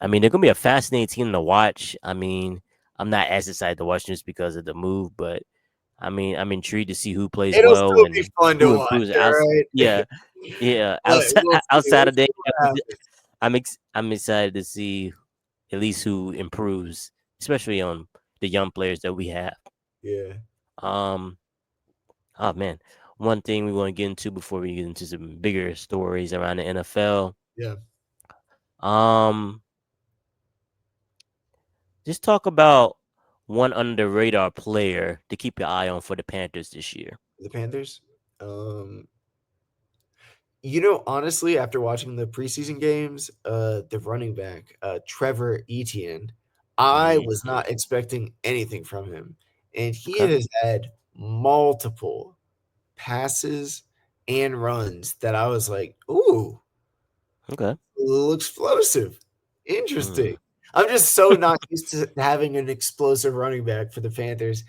I mean, they're going to be a fascinating team to watch. I mean, I'm not as excited to watch just because of the move, but I mean, I'm intrigued to see who plays it'll well still be and fun to who watch, improves. alright? Yeah, yeah. But Outside we'll see, outside we'll of that, see what happens. I'm excited to see at least who improves, especially on the young players that we have. Yeah, Um, oh man, one thing we want to get into before we get into some bigger stories around the NFL. yeah, Um, just talk about one under the radar player to keep your eye on for the Panthers this year. the Panthers, um honestly, after watching the preseason games, the running back, Trevor Etienne, I was Hmm not expecting anything from him, and he Okay. has had multiple passes and runs that I was like, "Ooh, Okay. little explosive. Interesting." Mm. I'm just so not used to having an explosive running back for the Panthers.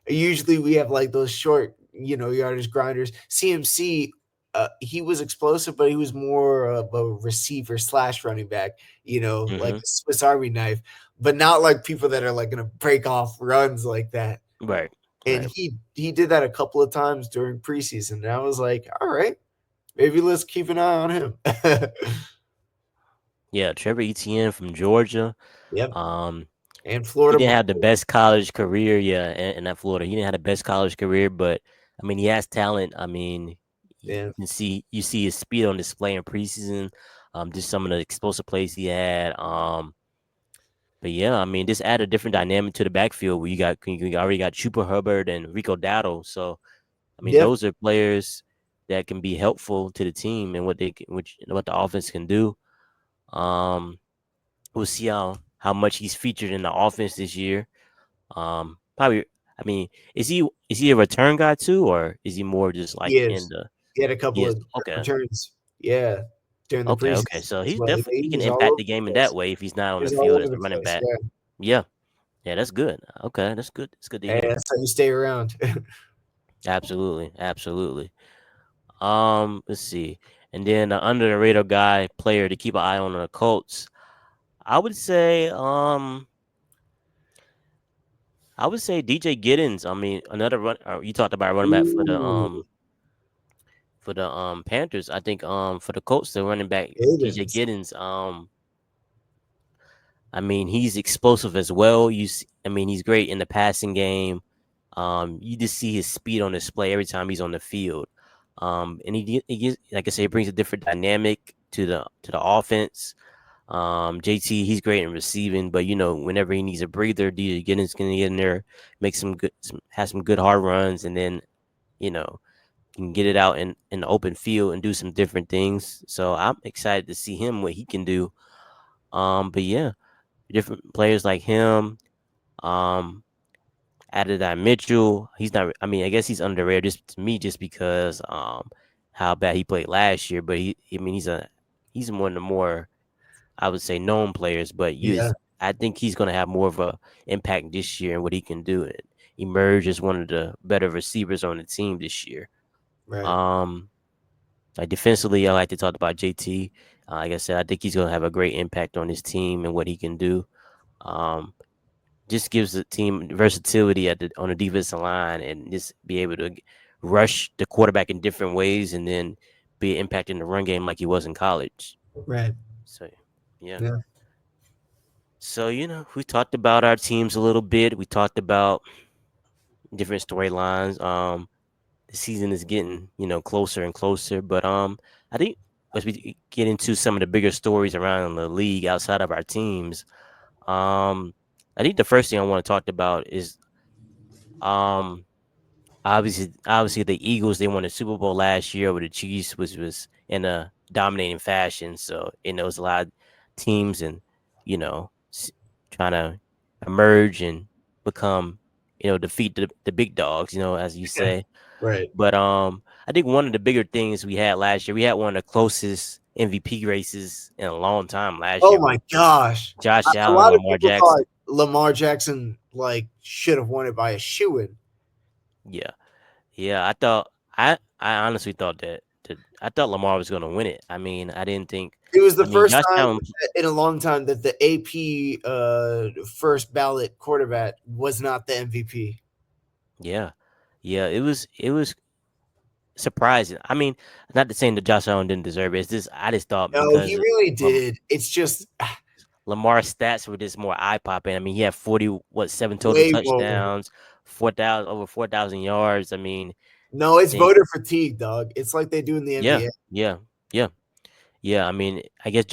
Usually we have like those short, yardage grinders. CMC, he was explosive, but he was more of a receiver slash running back, like hmm a Swiss Army knife, but not like people that are like going to break off runs like that. Right. And Right. he did that a couple of times during preseason. And I was like, all right, maybe let's keep an eye on him. Yeah. Trevor Etienne from Georgia. Yep. Um, And he Florida didn't have the before. best college career, yeah, in that Florida. He didn't have the best college career, but I mean, he has talent. I mean, Yeah. you see his speed on display in preseason. Just some of the explosive plays he had. But yeah, I mean, this add a different dynamic to the backfield where you already got Chupa Hubbard and Rico Dowdle. So I mean, Yeah. those are players that can be helpful to the team and what the offense can do. Um, we'll see how much he's featured in the offense this year. Probably. I mean, is he a return guy too, or is he more just like He in is. the? He had a couple Yes. of good Okay. returns. Yeah. During the Okay. preseason So as he's well. definitely he can He's all impact over the the game in that place. way if he's not on the He's all field over as a the running place. back. Yeah. Yeah. Yeah. That's good. Okay. That's good. That's good to And hear. that's how you stay around. Absolutely. Absolutely. Let's see. And then under the radar guy player to keep an eye on the Colts. I would say DJ Giddens. I mean, another run. You talked about running back Ooh, for the Panthers. I think for the Colts, the running back DJ Havens. Giddens. I mean, he's explosive as well. I mean, he's great in the passing game. You just see his speed on display every time he's on the field. And he gives, like I say, he brings a different dynamic to the offense. JT, he's great in receiving, but whenever he needs a breather, DJ Giddens can get in there, make have some good hard runs, and then you know can get it out in the open field and do some different things. So I'm excited to see him what he can do. But yeah, different players like him. Um, Adonai Mitchell, he's not. I mean, I guess he's underrated just to me, just because how bad he played last year. But I mean, he's one of the more, I would say, known players. But Yeah. I think he's going to have more of a impact this year and what he can do and emerge as one of the better receivers on the team this year. Right. Um, like defensively, I like to talk about JT. Like I said, I think he's going to have a great impact on his team and what he can do. Um, just gives the team versatility on the defensive line and just be able to rush the quarterback in different ways and then be impacting the run game like he was in college. Right. So, yeah. Yeah. So, we talked about our teams a little bit. We talked about different storylines. The season is getting, closer and closer. But I think as we get into some of the bigger stories around the league outside of our teams, um, I think the first thing I want to talk about is um obviously the Eagles, they won the Super Bowl last year with the Chiefs, which was in a dominating fashion. So it was a lot of teams and trying to emerge and become defeat the big dogs, as you say. Right. But I think one of the bigger things we had last year, we had one of the closest MVP races in a long time last Oh year my with gosh. Josh A Allen, lot of Lamar people thought Jackson. Lamar Jackson, like, should have won it by a shoo-in. Yeah. Yeah, I honestly thought that I thought Lamar was going to win it. I mean, I didn't think. It was I the mean, first Josh time Allen. in a long time that the AP, first ballot quarterback was not the MVP. Yeah, yeah, it was surprising. I mean, not to saying that Josh Allen didn't deserve it. It's just I just thought No, he because really Lam- did. It's just Lamar's stats were just more eye popping. I mean, he had 7 total way more. touchdowns, 4,000 over 4,000 yards. I mean, No, it's they voter fatigue, dog. It's like they do in the yeah, NBA. yeah, yeah. Yeah, I mean, I guess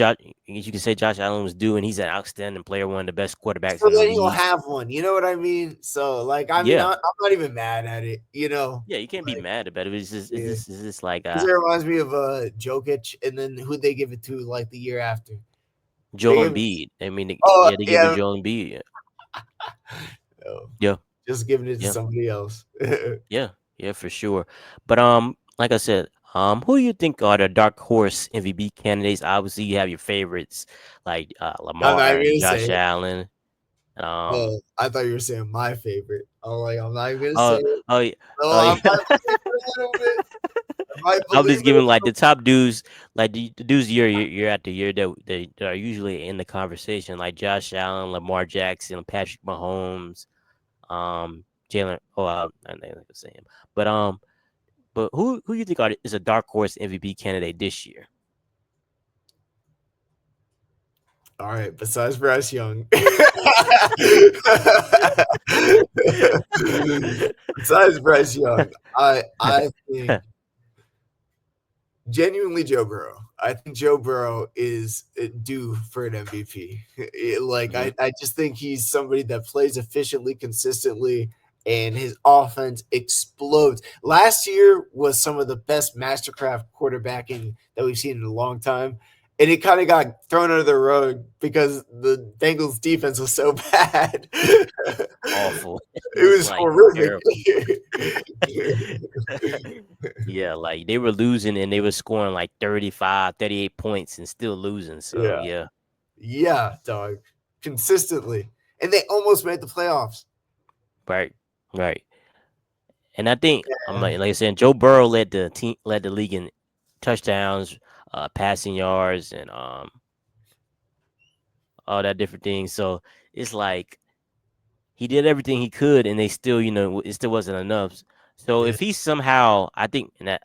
you can say Josh Allen was due, and he's an outstanding player, one of the best quarterbacks So in the then he'll league. have one. You know what I mean? So, like, I mean, Yeah, I'm not even mad at it. yeah, you can't be Like, mad about it. yeah. It's just like Because it reminds me of Jokic, and then who they give it to like the year after. They Joel give, Embiid. I mean, oh yeah, they give it to yeah, Joel Embiid. Yeah, no, yeah, just giving it to yeah, somebody else. yeah, yeah, for sure. But like I said, who do you think are the dark horse MVP candidates? Obviously, you have your favorites like I'm not Lamar even and gonna say Josh it. Allen. Um, Oh, I thought you were saying my favorite. I'm like, I'm not even gonna say oh, it. oh, yeah, No, oh, I yeah. might believe it a little bit. I might I'm believe just it a giving like little. the top dudes, like the dudes year after year that are usually in the conversation, like Josh Allen, Lamar Jackson, Patrick Mahomes, Jalen. Oh, I'm not gonna say him, but who you think is a dark horse MVP candidate this year? All right, besides Bryce Young. Besides Bryce Young, I think genuinely Joe Burrow. I think Joe Burrow is due for an MVP. Like Hmm. I just think he's somebody that plays efficiently, consistently, and his offense explodes. Last year was some of the best mastercraft quarterbacking that we've seen in a long time. And it kind of got thrown under the rug because the Bengals defense was so bad. It Awful. It was was like horrific. terrible. Yeah, like they were losing and they were scoring like 35, 38 points and still losing. So Yeah. yeah, Yeah, dog. Consistently. And they almost made the playoffs. right, right. And I think I'm Yeah. like I said, Joe Burrow led the league in touchdowns, passing yards, and all that different things. So it's like he did everything he could, and they still, it still wasn't enough. So Yeah. if he somehow, I think, and I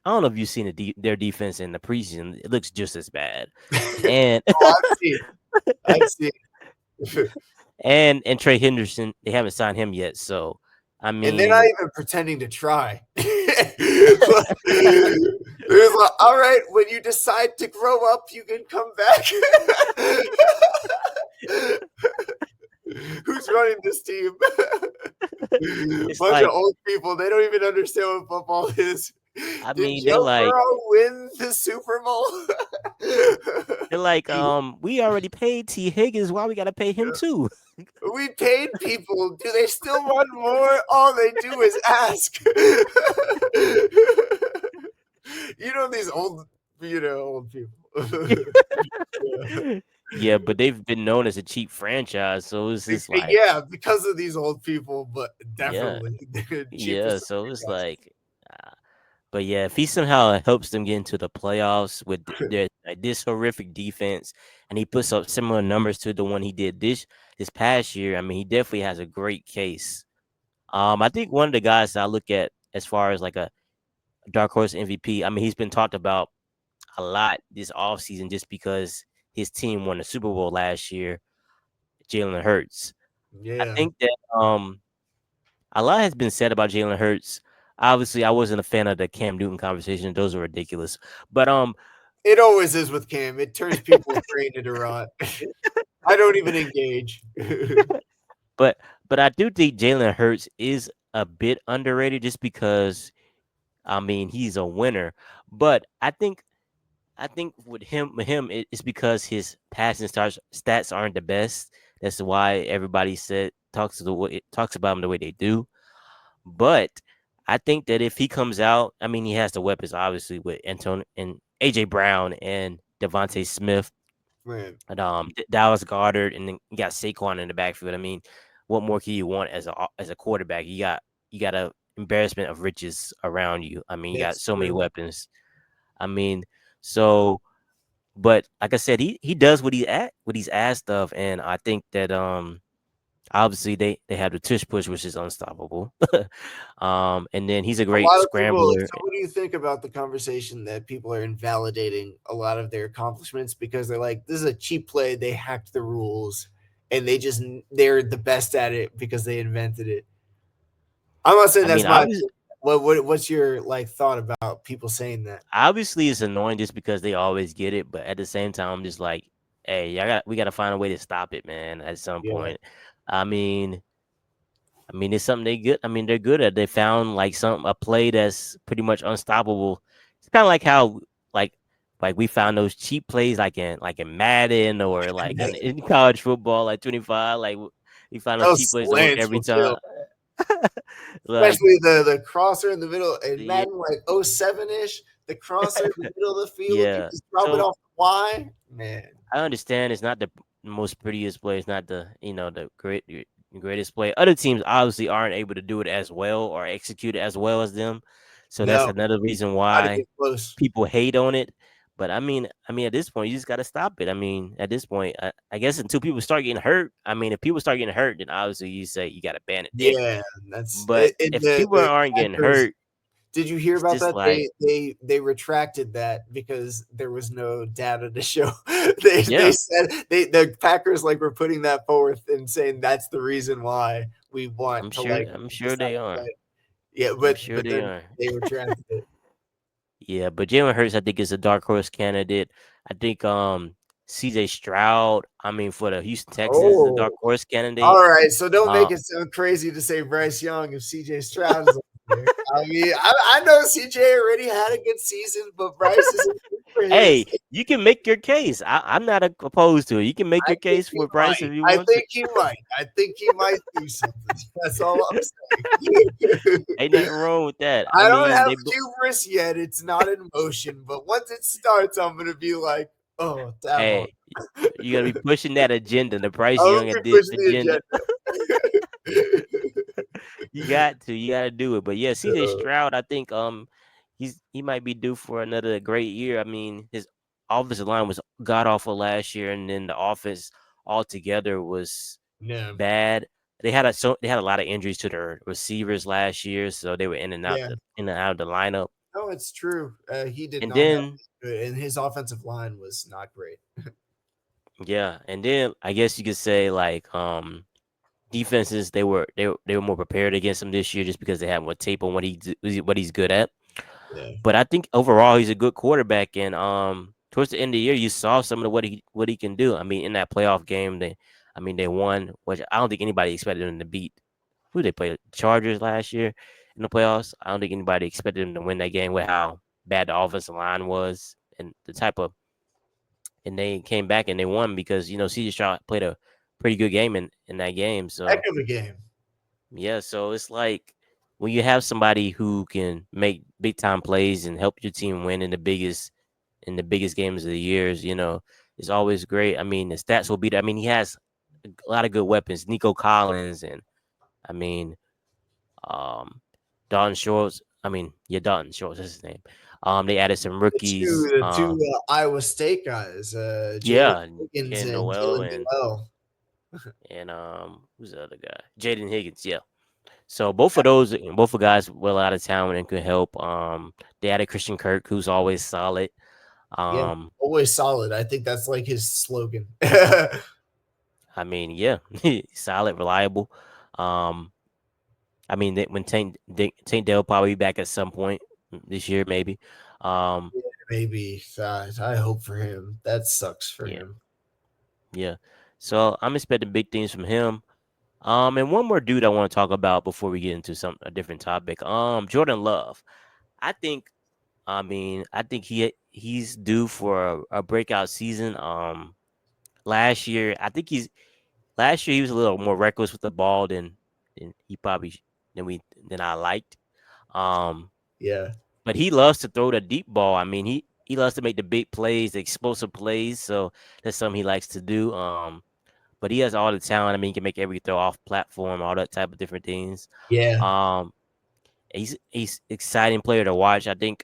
don't know if you've seen their defense in the preseason, it looks just as bad. And Oh, I've seen. I've seen. and Trey Henderson, they haven't signed him yet. So I And they're not mean, even pretending to try. It's like, all right, when you decide to grow up, you can come back. Who's running this team? it's Bunch of like old people. They don't even understand what football is. I Did mean, Joe Burrow win the Super Bowl? they're like, we already paid T Higgins. Why we gotta pay him too? We paid people. Do they still want more? All they do is ask. These old people. Yeah. Yeah, but they've been known as a cheap franchise, so it's just like, Yeah, because of these old people, but yeah, definitely yeah. cheapest So it's franchise. like, uh, but yeah, if he somehow helps them get into the playoffs with their like, this horrific defense, and he puts up similar numbers to the one he did this past year, I mean, he definitely has a great case. I think one of the guys that I look at as far as like a dark horse MVP, I mean, he's been talked about a lot this offseason just because his team won the Super Bowl last year. Jalen Hurts. I Yeah. think that a lot has been said about Jalen Hurts. Obviously, I wasn't a fan of the Cam Newton conversation; those are ridiculous. But It always is with Cam. It turns people's brain into rot. I don't even engage. but I do think Jalen Hurts is a bit underrated just because I mean he's a winner. But I think with him it's because his passing stats aren't the best. That's why everybody said talks about him the way they do. But I think that if he comes out, I mean he has the weapons obviously with Antonio and AJ Brown and Devontae Smith Man, and Dallas Goddard, and then you got Saquon in the backfield. I mean, what more can you want as a quarterback? You got a embarrassment of riches around you. I mean, you got that's so many true. weapons. I mean, so but like I said, he does what he's asked of, and I think that obviously they have the tush push, which is unstoppable. And then he's a A great lot of people. scrambler. So, what do you think about the conversation that people are invalidating a lot of their accomplishments because they're like, "This is a cheap play. They hacked the rules, and they're the best at it because they invented it." I'm not saying I that's mean, my obviously, opinion. What's your like thought about people saying that? obviously it's annoying just because they always get it, but at the same time, I'm just like, hey, we got to find a way to stop it, man. At some Yeah, point, I mean, it's something they good. I mean, they're good at. They found like some a play that's pretty much unstoppable. It's kind of like how like we found those cheap plays like in Madden or like in college football, like 25. We found those cheap those plays that work slants every will kill. time. Like Especially the crosser in the middle and yeah, Madden like '07 ish, the crosser in the middle of the field, you yeah. just drop it So off the Y. Man, I understand it's not the most prettiest play. It's not the the greatest play. Other teams obviously aren't able to do it as well or execute it as well as them. So that's no, another reason not why even close. people hate on it. But at this point, you just got to stop it. I mean, at this point, I guess until people start getting hurt. I mean, if people start getting hurt, then obviously you say you got to ban it then. Yeah, that's But it, if people the aren't getting Packers. hurt, Did you hear it's about just that? like, They retracted that because there was no data to show. They yeah, said the Packers like were putting that forth and saying that's the reason why we want to like I'm sure decide they to are. play. Yeah, I'm sure but they then are. they retracted it. Yeah, but Jalen Hurts, I think, is a dark horse candidate. I think CJ Stroud, I mean, for the Houston Texans is a Oh, dark horse candidate. all right. So don't Uh make it sound crazy to say Bryce Young if CJ Stroud is over there. I mean, I know CJ already had a good season, but Bryce isn't good for his. hey, you can make your case. I'm not opposed to it. You can make I your think case he for Bryce might. if you I want to. think he might. I think he might do something. That's all I'm saying. Ain't nothing wrong with that. I I don't mean, have hubris yet. It's not in motion, but once it starts, I'm gonna be like, "Oh, damn on." hey, you gotta be pushing that agenda, the Bryce I'm gonna Young be pushing agenda. the agenda. You gotta do it. But yeah, CJ Stroud, I think he might be due for another great year. I mean, his offensive line was god awful last year, and then the offense altogether was Yeah, bad. They had a lot of injuries to their receivers last year, so they were yeah. in and out of the lineup. No, it's true. He did And not have then good, and his offensive line was not great. yeah, and then I guess you could say like defenses they were more prepared against him this year just because they had more tape on what he's good at. Yeah, But I think overall he's a good quarterback, and towards the end of the year you saw some of what he can do. I mean, in that playoff game, they won, which I don't think anybody expected them to beat. Who they played? Chargers last year in the playoffs. I don't think anybody expected them to win that game with how bad the offensive line was and the type of. And they came back and they won because CJ Stroud played a pretty good game in that game. heck So of a game. yeah, so it's like when you have somebody who can make big time plays and help your team win in the biggest games of the years, it's always great. I mean, the stats will be there. I mean, he has a lot of good weapons. Nico Collins and I mean, um, Dalton Schultz. I mean, yeah, Dalton Schultz is his name. They added some rookies. The two Iowa State guys, Jaden Yeah, Higgins and and Noel Dylan Noel. and who's the other guy? Jaden Higgins. Yeah. So both of guys were a lot of talent and could help. They added Christian Kirk, who's always solid. Yeah, Um, always solid. I think that's like his slogan. I mean, yeah, solid, reliable. Um, I mean, when Tank Dell probably be back at some point this year, maybe. Um, Yeah, maybe. I hope for him. That sucks for yeah, him. yeah. So I'm expecting big things from him. And one more dude I want to talk about before we get into a different topic. Jordan Love. I think. I mean, I think he's due for a breakout season. Last year, I think last year he was a little more reckless with the ball than he probably than we than I liked. Um, Yeah. but he loves to throw the deep ball. I mean, he loves to make the big plays, the explosive plays. So that's something he likes to do. But he has all the talent. I mean, he can make every throw off platform, all that type of different things. Yeah. Um, he's exciting player to watch. I think.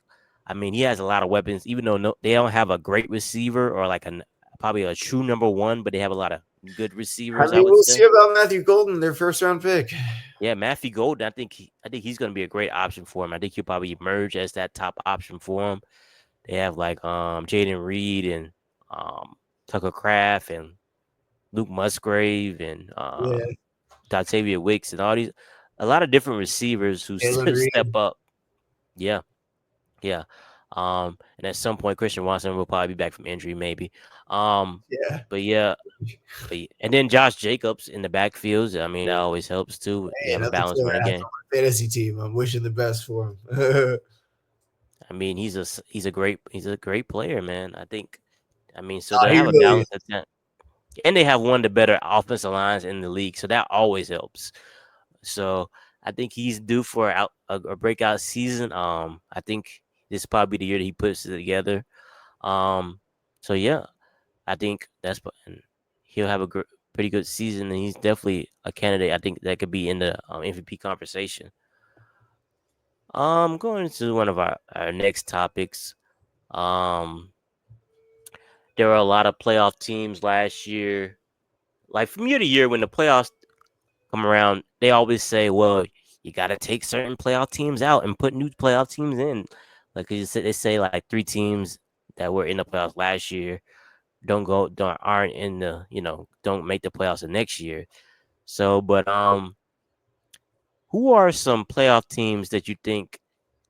I mean, he has a lot of weapons. Even though they don't have a great receiver or like probably a true number one, but they have a lot of good I receivers. I mean, would we'll say. see about Matthew Golden, their first round pick. Yeah, Matthew Golden. I think he's going to be a great option for him. I think he'll probably emerge as that top option for him. They have like Jaden Reed and um Tucker Craft and Luke Musgrave and Yeah. Dontavia Wicks and all these a lot of different receivers who Jalen step Reed. up. Yeah, yeah. And at some point Christian Watson will probably be back from injury, maybe. Um, Yeah. but yeah, and then Josh Jacobs in the backfields. I mean, that always helps too. You Hey, have a another balanced player running I have game. on my fantasy team. I'm wishing the best for him. I mean, he's a great player, man. I think. I mean, so Nah, they he have a really balance is. attack, and they have one of the better offensive lines in the league, so that always helps. So I think he's due for a breakout season. I think this is probably the year that he puts it together. Um, so yeah, I think and he'll have a pretty good season, and he's definitely a candidate. I think that could be in the MVP conversation. Going to one of our next topics. Um, there were a lot of playoff teams last year. Like from year to year, when the playoffs come around, they always say, "Well, you got to take certain playoff teams out and put new playoff teams in." Like they say, like three teams that were in the playoffs last year don't aren't in the don't make the playoffs the next year. So, but who are some playoff teams that you think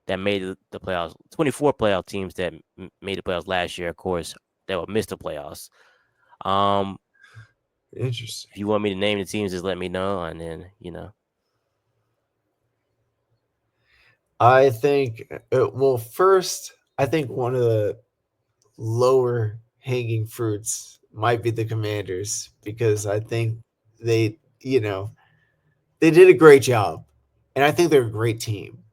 that made the playoffs? 24 playoff teams that made the playoffs last year, of course, that would miss the playoffs. Um, Interesting. if you want me to name the teams, just let me know, and then I think, well, first, I think one of the lower hanging fruits might be the Commanders because I think they, they did a great job. And I think they're a great team.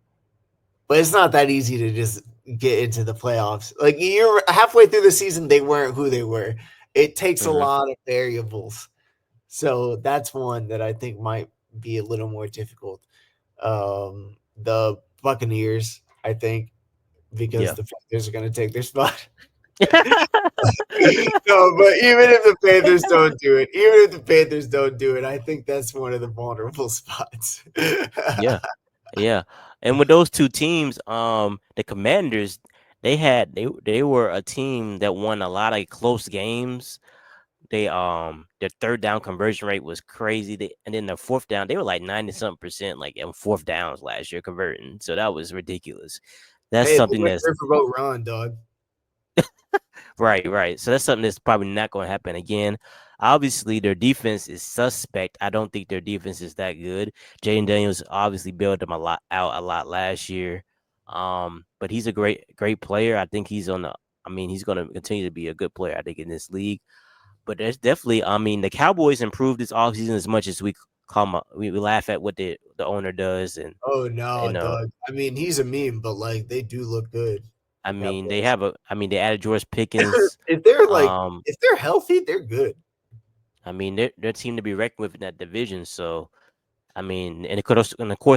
But it's not that easy to just get into the playoffs. Like you're halfway through the season, they weren't who they were. It takes a hmm lot of variables. So that's one that I think might be a little more difficult. The Buccaneers, I think, because yeah. the Panthers are going to take their spot. No, but even if the Panthers don't do it, even if the Panthers don't do it, I think that's one of the vulnerable spots. Yeah, yeah. And with those two teams, the Commanders, they were a team that won a lot of close games. Their third down conversion rate was crazy. And then the fourth down, they were like 90 something percent like in fourth downs last year converting. So that was ridiculous. That's Hey, they something went that's riverboat run, dog. right, right. So that's something that's probably not going to happen again. Obviously, their defense is suspect. I don't think their defense is that good. Jaden Daniels obviously bailed them a lot last year. But he's a great player. I think he's on the. I mean, he's going to continue to be a good player. I think in this league. But there's definitely. I mean, the Cowboys improved this offseason as much as we we laugh at what the owner does, and Oh you no, know, dog. I mean, he's a meme, but like they do look good. I The mean, they Cowboys. have a. I mean, they added George Pickens. If they're like, Um, if they're healthy, they're good. I mean, they're a team to be reckoned with in that division. So, I mean, and of course,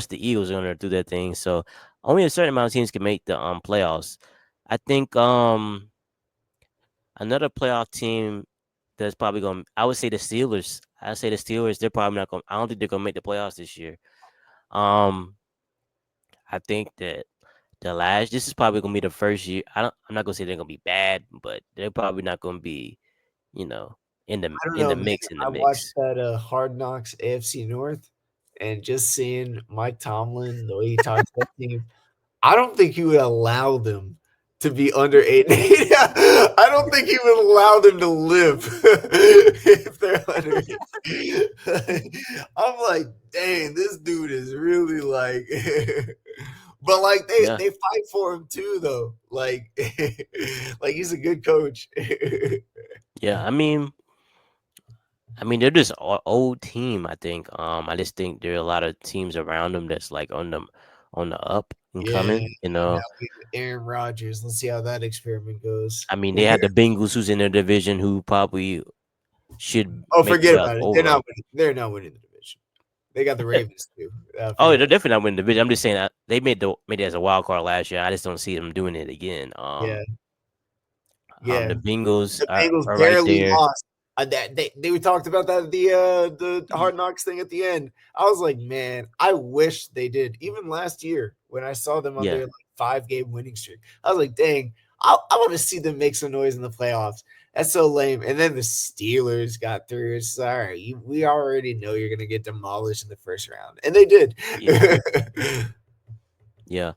the Eagles are going to do their thing. So, only a certain amount of teams can make the playoffs. I think another playoff team that's probably going. I would say the Steelers. I say the Steelers. They're probably not going. I don't think they're going to make the playoffs this year. Um, I think that this is probably going to be the first year. I'm not going to say they're going to be bad, but they're probably not going to be. You know. I don't in know, the man. mix in the I watched mix. that, Hard Knocks AFC North, and just seeing Mike Tomlin, the way he talks to that team, I don't think he would allow them to be under 8-8. I don't think he would allow them to live if they're under 8. I'm like, "Dang, this dude is really like" but, like, Yeah, they fight for him too, though. Like like, he's a good coach. yeah. I mean, they're just old team. I think. I just think there are a lot of teams around them that's like on the up and Yeah, coming. You and now know, we have Aaron Rodgers. Let's see how that experiment goes. I mean, they had the Bengals who's in their division who probably should Oh, make the forget playoffs about it. over 'em. They're not winning the division. They got the Ravens too. Oh, Forget they're about it. definitely not winning the division. I'm just saying that they made it as a wild card last year. I just don't see them doing it again. Yeah, yeah. The Bengals The Bengals are right barely there. lost. That they we talked about that at the Y- Hard Knocks thing at the end. I was like, man, I wish they did. Even last year when I saw them on Yeah, their like 5 game winning streak, I was like, dang, I want to see them make some noise in the playoffs. That's so lame. And then the Steelers got through. Sorry, we already know you're gonna get demolished in the first round, and they did. yeah, yeah.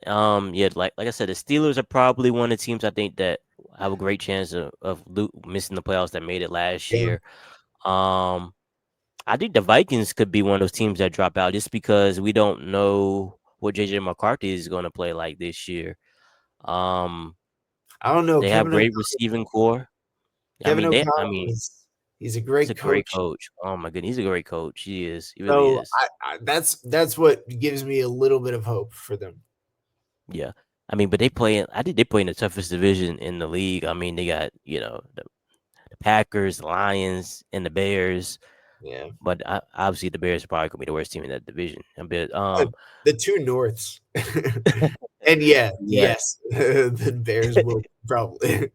Yeah, like I said, the Steelers are probably one of the teams I think that have a great chance of missing the playoffs that made it last Yeah. year. Um, I think the Vikings could be one of those teams that drop out just because we don't know what JJ McCarthy is going to play like this year. Um, I don't know. they have great receiving core. Kevin I O'Connell mean, he's a he's a great great coach. coach. Oh my goodness, he's a great coach. He is. He really So is. that's what gives me a little bit of hope for them. Yeah. I mean, but I think they play in the toughest division in the league. I mean, they got, the Packers, the Lions, and the Bears. Yeah. But obviously, the Bears are probably gonna be the worst team in that division. But The, the two Norths. And yeah, yeah, yes, the Bears will probably.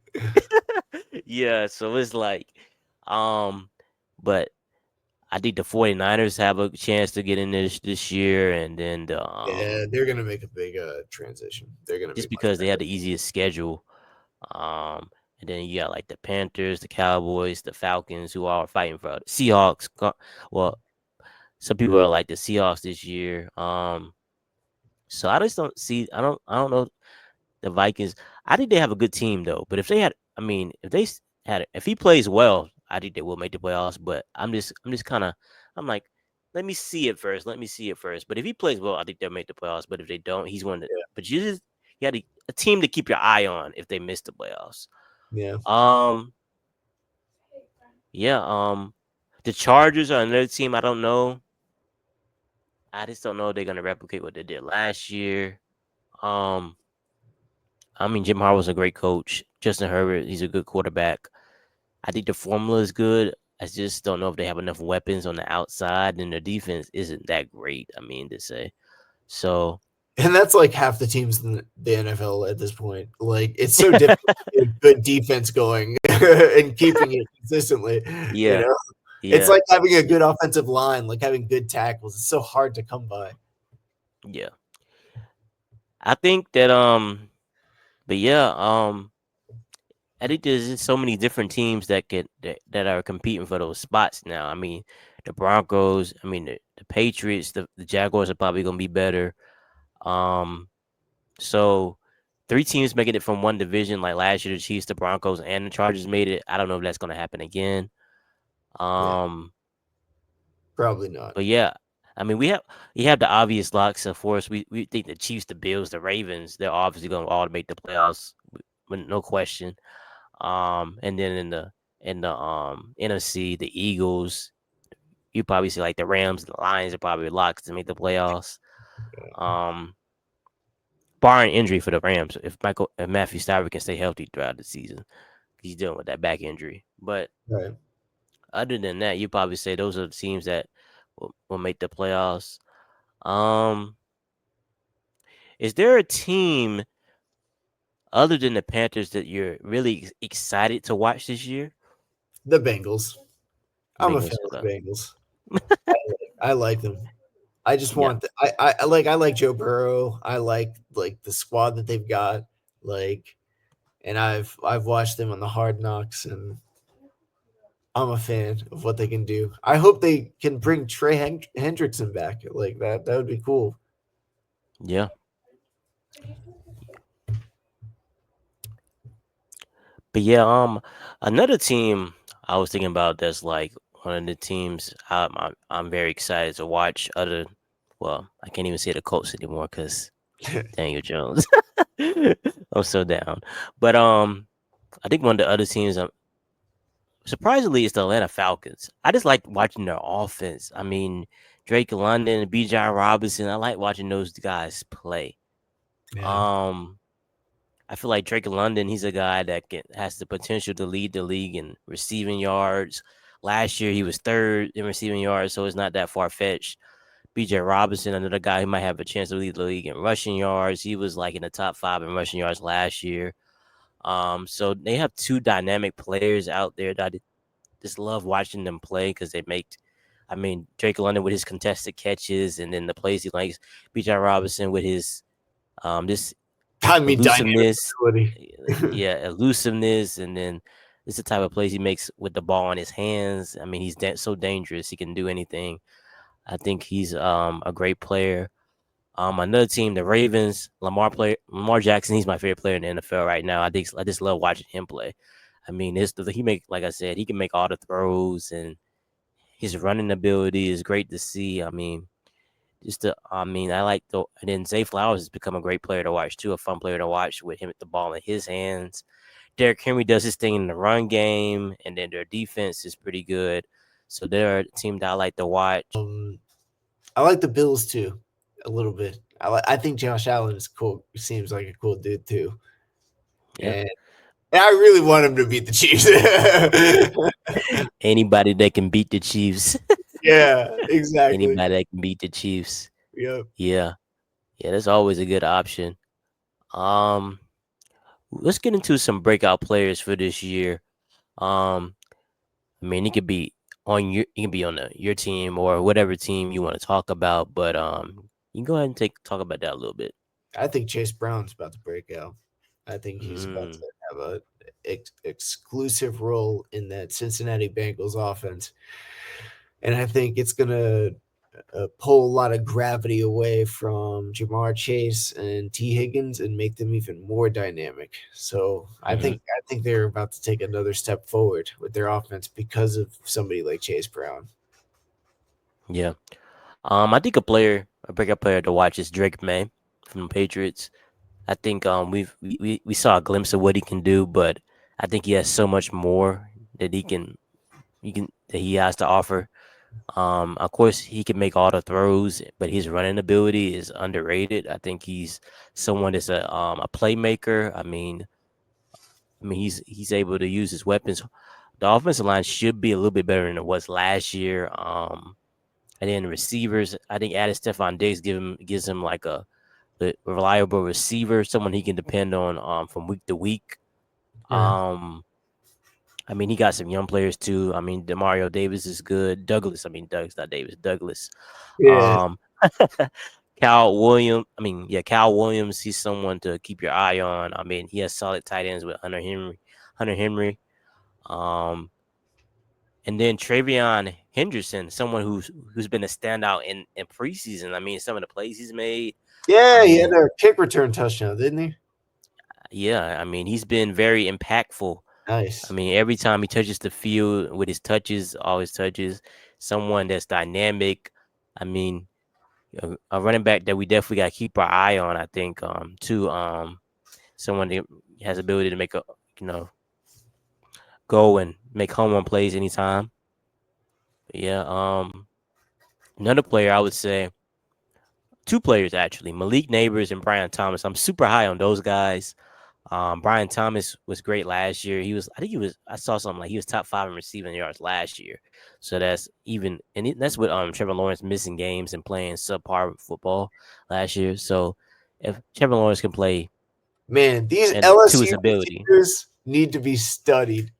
yeah. So it's like, um, but I think the 49ers have a chance to get in this year, and then Yeah, they're gonna make a big transition. They're gonna be just much because they have better. the easiest schedule. And then you got like the Panthers, the Cowboys, the Falcons, who all are fighting for the Seahawks. Well, some people are like the Seahawks this year. So I just don't see. I don't know the Vikings. I think they have a good team though. But if they had, I mean, if they had, if he plays well, I think they will make the playoffs. But I'm just kind of, I'm like, let me see it first. Let me see it first. But if he plays well, I think they'll make the playoffs. But if they don't, he's one. But you had a team to keep your eye on if they miss the playoffs. Yeah. Um, yeah. The Chargers are another team. I don't know. I just don't know if they're gonna replicate what they did last year. Um, I mean, Jim Harbaugh's a great coach. Justin Herbert, he's a good quarterback. I think the formula is good. I just don't know if they have enough weapons on the outside, and their defense isn't that great. I mean to say. So And that's like half the teams in the NFL at this point. Like it's so difficult to get a good defense going and keeping it consistently. You yeah, know, it's yeah, like having a good offensive line, like having good tackles. It's so hard to come by. yeah. I think that but yeah, I think there's just so many different teams that are competing for those spots now. I mean, the Broncos. I mean, the Patriots. The Jaguars are probably gonna be better. Um, so three teams making it from one division, like last year, the Chiefs, the Broncos, and the Chargers made it. I don't know if that's gonna happen again. Yeah, Um, probably not. but yeah, I mean, we have the obvious locks. Of course, we think the Chiefs, the Bills, the Ravens, they're obviously gonna all make the playoffs, with no question. And then in the NFC, the Eagles, you probably see like the Rams, and the Lions are probably locks to make the playoffs. Um, barring injury for the Rams, if Matthew Stafford can stay healthy throughout the season, he's dealing with that back injury. But Right. other than that, you probably say those are the teams that will make the playoffs. Um, is there a team other than the Panthers that you're really excited to watch this year? The Bengals. I'm a fan Bengals. of Okay. the Bengals. I like them. I just Yeah. want I like Joe Burrow. I like the squad that they've got. Like and I've watched them on the Hard Knocks and I'm a fan of what they can do. I hope they can bring Trey Hendrickson back like that. That would be cool. Yeah. But yeah, another team I was thinking about that's like one of the teams I'm very excited to watch. Well, I can't even say the Colts anymore because Daniel Jones. I'm so down. But I think one of the other teams, surprisingly, it's the Atlanta Falcons. I just like watching their offense. I mean, Drake London, Bijan Robinson. I like watching those guys play. Yeah. Um, I feel like Drake London, he's a guy that has the potential to lead the league in receiving yards. Last year, he was third in receiving yards, so it's not that far fetched. BJ Robinson, another guy who might have a chance to lead the league in rushing yards. He was like in the top 5 in rushing yards last year. So they have two dynamic players out there that I just love watching them play because they make. I mean, Drake London with his contested catches, and then the plays he likes. BJ Robinson with his this I mean, dynamic elusiveness, ability. yeah, elusiveness, and then it's the type of plays he makes with the ball in his hands. I mean, he's so dangerous; he can do anything. I think he's a great player. Another team, the Ravens, Lamar Jackson. He's my favorite player in the NFL right now. I just love watching him play. I mean, he make like I said, he can make all the throws, and his running ability is great to see. I mean, I like the and then Zay Flowers has become a great player to watch too, a fun player to watch with him at the ball in his hands. Derrick Henry does his thing in the run game, and then their defense is pretty good. So they're a team that I like to watch. I like the Bills too, a little bit. I think Josh Allen is cool. Seems like a cool dude too, Yep. and I really want him to beat the Chiefs. Anybody that can beat the Chiefs. Yeah, exactly. Anybody that can beat the Chiefs. Yep. Yeah. Yeah, that's always a good option. Um, let's get into some breakout players for this year. Um, I mean, he can be on your team or whatever team you want to talk about, but you can go ahead and talk about that a little bit. I think Chase Brown's about to break out. I think he's about Mm, to have a exclusive role in that Cincinnati Bengals offense, and I think it's gonna pull a lot of gravity away from Jamar Chase and T Higgins and make them even more dynamic. So hmm I think they're about to take another step forward with their offense because of somebody like Chase Brown. Yeah. I think a breakout player to watch is Drake May from the Patriots. I think we saw a glimpse of what he can do, but I think he has so much more that that he has to offer. Of course, he can make all the throws, but his running ability is underrated. I think he's someone that's a playmaker. He's able to use his weapons. The offensive line should be a little bit better than it was last year. And then receivers, I think added Stephon Diggs gives him like a reliable receiver, someone he can depend on from week to week. Yeah. Um, I mean, he got some young players too. I mean, Demario Davis is good. Douglas, not Davis, Douglas. Yeah. Um, Cal Williams. He's someone to keep your eye on. I mean, he has solid tight ends with Hunter Henry. Um, and then Travion Henderson, someone who's been a standout in preseason. I mean, some of the plays he's made. I Yeah, he had mean, a kick return touchdown, didn't he? yeah, I mean, he's been very impactful. I Nice. mean, every time he touches the field with his touches, always touches someone that's dynamic. I mean, a running back that we definitely got to keep our eye on. I think too. Someone that has ability to make a you know go and make home run plays anytime. But yeah. Another player I would say two players actually, Malik Neighbors and Brian Thomas. I'm super high on those guys. Brian Thomas was great last year. I saw something like he was top 5 in receiving yards last year. So that's with Trevor Lawrence missing games and playing subpar football last year. So if Trevor Lawrence can play Man, these and to his LSU ability, receivers need to be studied.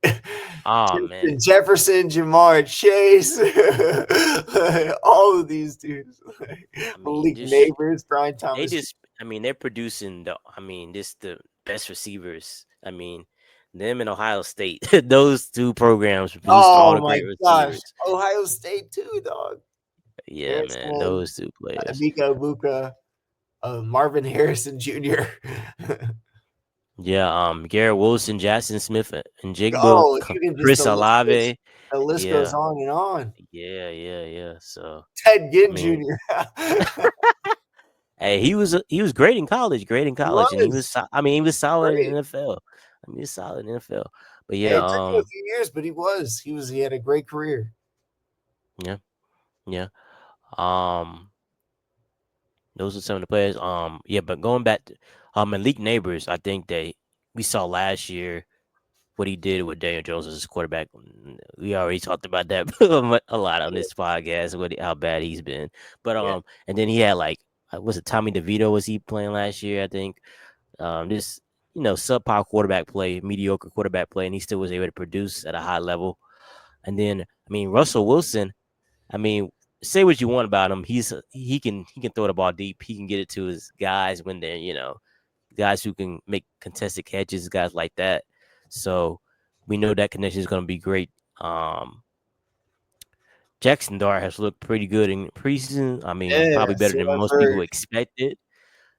oh Justin man, Jefferson, Jamar Chase, like, all of these dudes, like, I mean Malik just Neighbors, Brian they Thomas. just I mean they're producing this the best receivers. I mean them and Ohio State. Those two programs produced all Oh the my great gosh, receivers. Ohio State too, dog. Yeah, man, Harrison, those two players. Nico Buka, Marvin Harrison Jr. Yeah, Garrett Wilson, Jackson Smith, and Jigba, Oh, you can just Chris Olave. the list goes Yeah, on and on. yeah. So Ted I Ginn mean, Jr. hey, he was great in college, He and he was. was I mean, he was solid in great. the NFL. I mean, he was solid in the NFL. But And yeah, it took him a few years, but he had a great career. yeah, yeah. Um, those are some of the players. Yeah, but going back to Malik Neighbors, I think that we saw last year what he did with Daniel Jones as his quarterback. We already talked about that a lot on this podcast. How bad he's been. But Yeah. and then he had like was it Tommy DeVito was he playing last year? I think this subpar quarterback play, mediocre quarterback play, and he still was able to produce at a high level. And then I mean Russell Wilson. I mean, say what you want about him. He can throw the ball deep. He can get it to his guys when they're guys who can make contested catches, guys like that. So we know that connection is going to be great. Um, Jackson Dart has looked pretty good in preseason. I mean, Yeah, probably better so than I've most people heard. expected.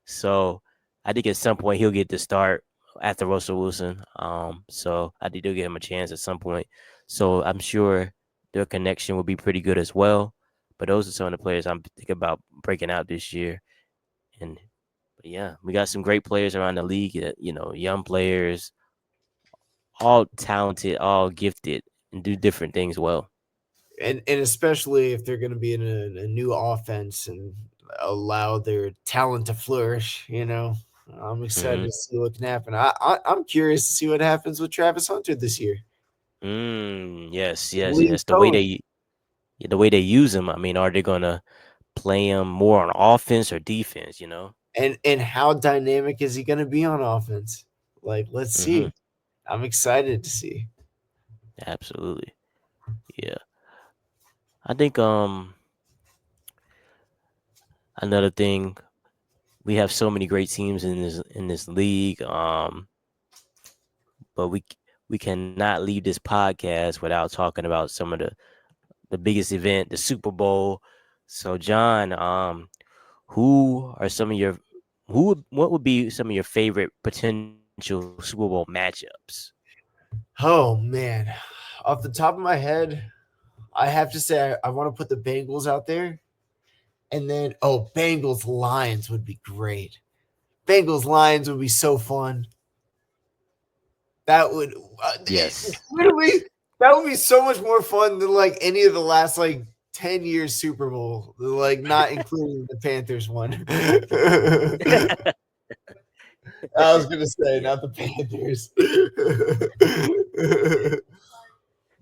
So I think at some point he'll get the start after Russell Wilson. So I think they'll give him a chance at some point. So I'm sure their connection will be pretty good as well. But those are some of the players I'm thinking about breaking out this year. And but yeah, we got some great players around the league. Young players, all talented, all gifted, and do different things well. And especially if they're going to be in a new offense and allow their talent to flourish, I'm excited Hmm. to see what can happen. I'm curious to see what happens with Travis Hunter this year. Yes, The yes, league's yes. going, The way they use him. I mean, are they gonna play him more on offense or defense? and how dynamic is he going to be on offense? Like, let's Hmm. see. I'm excited to see. Absolutely. Yeah. I think another thing, we have so many great teams in this league. But we cannot leave this podcast without talking about some of the biggest event, the Super Bowl. So John, who are some of your what would be some of your favorite potential Super Bowl matchups? Oh man, off the top of my head, I have to say I want to put the Bengals out there, and then Bengals Lions would be great. Bengals Lions would be so fun. That would Yes. literally Yes. that would be so much more fun than like any of the last like 10 years Super Bowl, like not including the Panthers one. I was gonna say Yeah. not the Panthers.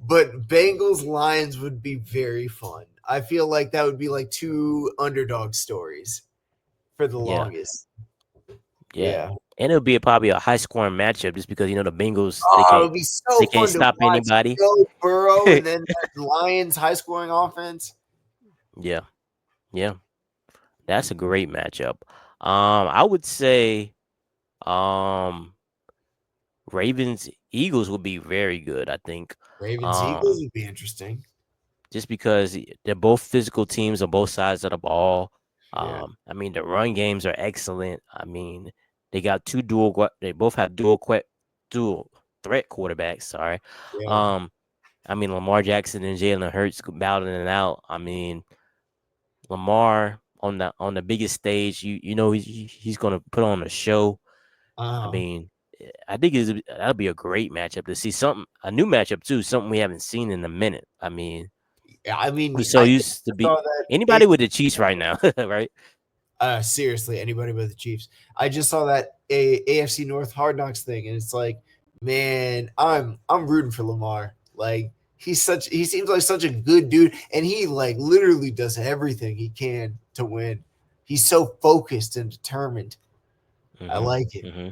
But Bengals Lions would be very fun. I feel like that would be like two underdog stories for the Yeah. longest. Yeah. Yeah. And it'll be probably a high scoring matchup just because the Bengals they Oh, it can't would be so they can't fun to stop watch anybody. Joe Burrow and then that Lions high scoring offense. Yeah. Yeah. That's a great matchup. I would say um Ravens Eagles would be very good, I think. Ravens Eagles Um would be interesting. just because they're both physical teams on both sides of the ball. Yeah. I mean the run games are excellent. I mean, they got they both have dual threat quarterbacks, sorry. Yeah. Um I mean Lamar Jackson and Jalen Hurts battling it out. I mean, Lamar on the biggest stage, he's going to put on a show. I Uh, mean, I think that'll be a great matchup to see a new matchup too, something we haven't seen in a minute. I mean, yeah, I we mean, so used to I be saw that anybody with the Chiefs right now, right? seriously, anybody but the Chiefs. I just saw that AFC North Hard Knocks thing, and it's like, man, I'm rooting for Lamar. Like he seems like such a good dude, and he like literally does everything he can to win. He's so focused and determined. I Hmm. like it. Hmm.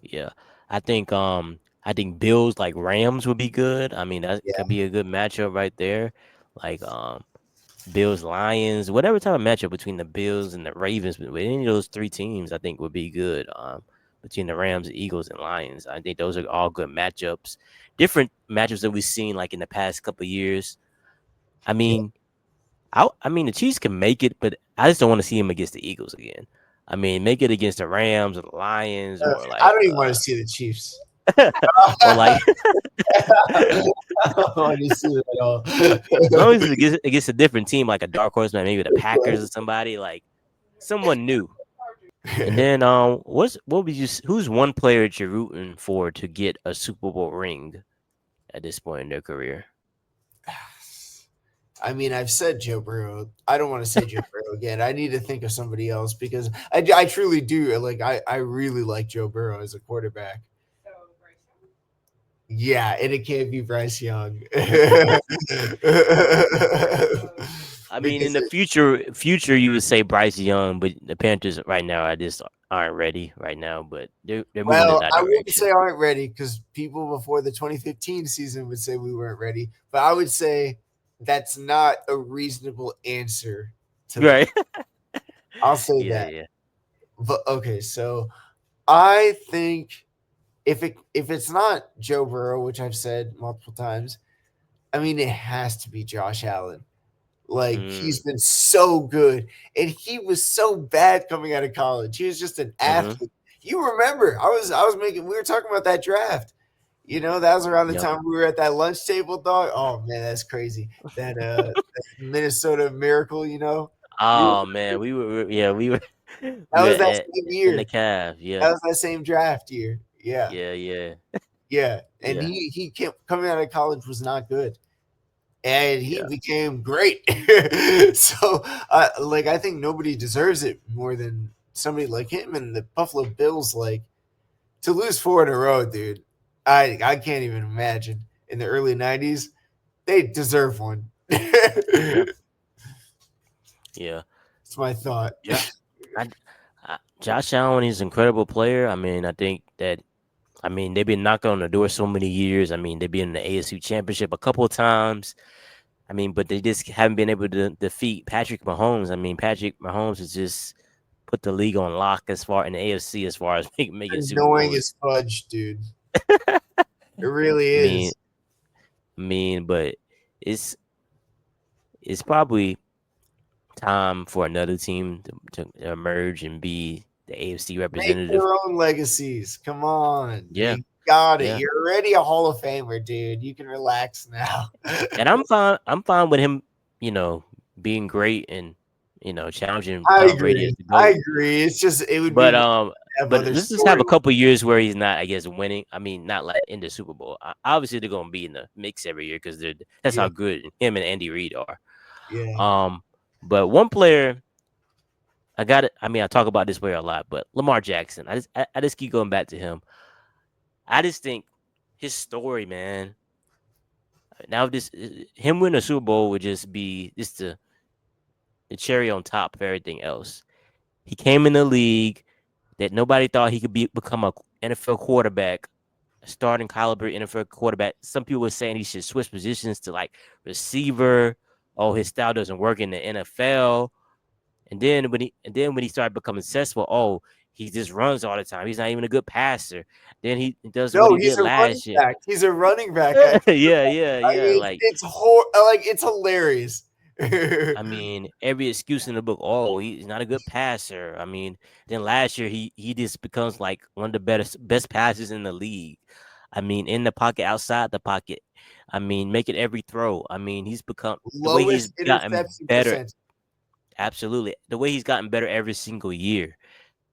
Yeah, I think Bills like Rams would be good. I mean, that Yeah, could be a good matchup right there. Like Bills Lions, whatever type of matchup between the Bills and the Ravens, with any of those three teams, I think would be good. between the Rams, Eagles, and Lions. I think those are all good matchups. Different matchups that we've seen like in the past couple of years. I Yeah. mean, I mean the Chiefs can make it, but I just don't want to see them against the Eagles again. I mean, make it against the Rams or the Lions or I like don't even want to see the Chiefs. or like I don't want to see it at all. as long as it gets a different team like a dark horse, man, maybe the Packers or somebody like someone new. And then what would who's one player that you're rooting for to get a Super Bowl ring at this point in their career? I mean, I've said Joe Burrow. I don't want to say Joe Burrow again. I need to think of somebody else because I truly do. Like, I really like Joe Burrow as a quarterback. Yeah, and it can't be Bryce Young. I mean, in Because the future, you would say Bryce Young, but the Panthers right now I just aren't ready right now. But they're moving in well, that I wouldn't direction. say aren't ready because people before the 2015 season would say we weren't ready. But I would say that's not a reasonable answer to that. Right? I'll say Yeah, that. yeah. But okay, so I think if it's not Joe Burrow, which I've said multiple times, I mean it has to be Josh Allen. Like he's Mm, been so good, and he was so bad coming out of college. He was just an mm-hmm. athlete. You remember? I was making. We were talking about that draft. That was around the Yep. time we were at that lunch table, dog. Oh man, that's crazy. That Minnesota Miracle. You Oh man, we were that we were was that same in the year. calf. That Yeah, was that same draft year. Yeah, yeah, yeah, yeah. And yeah, he kept coming out of college was not good, and he yeah. became great. So, like, I think nobody deserves it more than somebody like him. And the Buffalo Bills, like, to lose four in a row, dude. I can't even imagine. In the early '90s, they deserve one. Yeah, It's yeah, my thought. yeah. I, Josh Allen is an incredible player. I mean, I think that they've been knocking on the door so many years. I mean, they've been in the ASU championship a couple of times. I mean, but they just haven't been able to defeat Patrick Mahomes. I mean, Patrick Mahomes has just put the league on lock as far in the AFC as far as making Super Annoying Bowls. as fudge, dude. It really I mean, is. but it's it's probably time for another team to emerge and be the AFC Make representative. their own legacies. Come on. Yeah, You got it. yeah. You're already a Hall of Famer, dude. You can relax now. And I'm fine. I'm fine with him, you know, being great and challenging I Tom Brady as agree. the I GOAT. agree. It's just it would be But nice to have other let's just have a stories. couple years where he's not, I guess, winning. I mean, not like in the Super Bowl. Obviously, they're gonna be in the mix every year because that's Yeah, how good him and Andy Reid are. yeah. But one player I got it. I mean, I talk about this player a lot, but Lamar Jackson. I just keep going back to him. I just think his story, man. Now this him winning a Super Bowl would just be just the cherry on top of everything else. He came in the league that nobody thought he could become a NFL quarterback, a starting caliber NFL quarterback. Some people were saying he should switch positions to like receiver. Oh, his style doesn't work in the NFL. And then when he started becoming successful, oh, he just runs all the time. He's not even a good passer. Then he does what No, he he's did a running last year. back. He's a running back. I Yeah, yeah, yeah. Like it's hilarious. I mean, every excuse in the book. Oh, he's not a good passer. I mean, then last year he just becomes like one of the best passers in the league. I mean, in the pocket, outside the pocket. I mean, making every throw. I mean, he's become the way he's Lowest gotten interception better. percentage. Absolutely, the way he's gotten better every single year.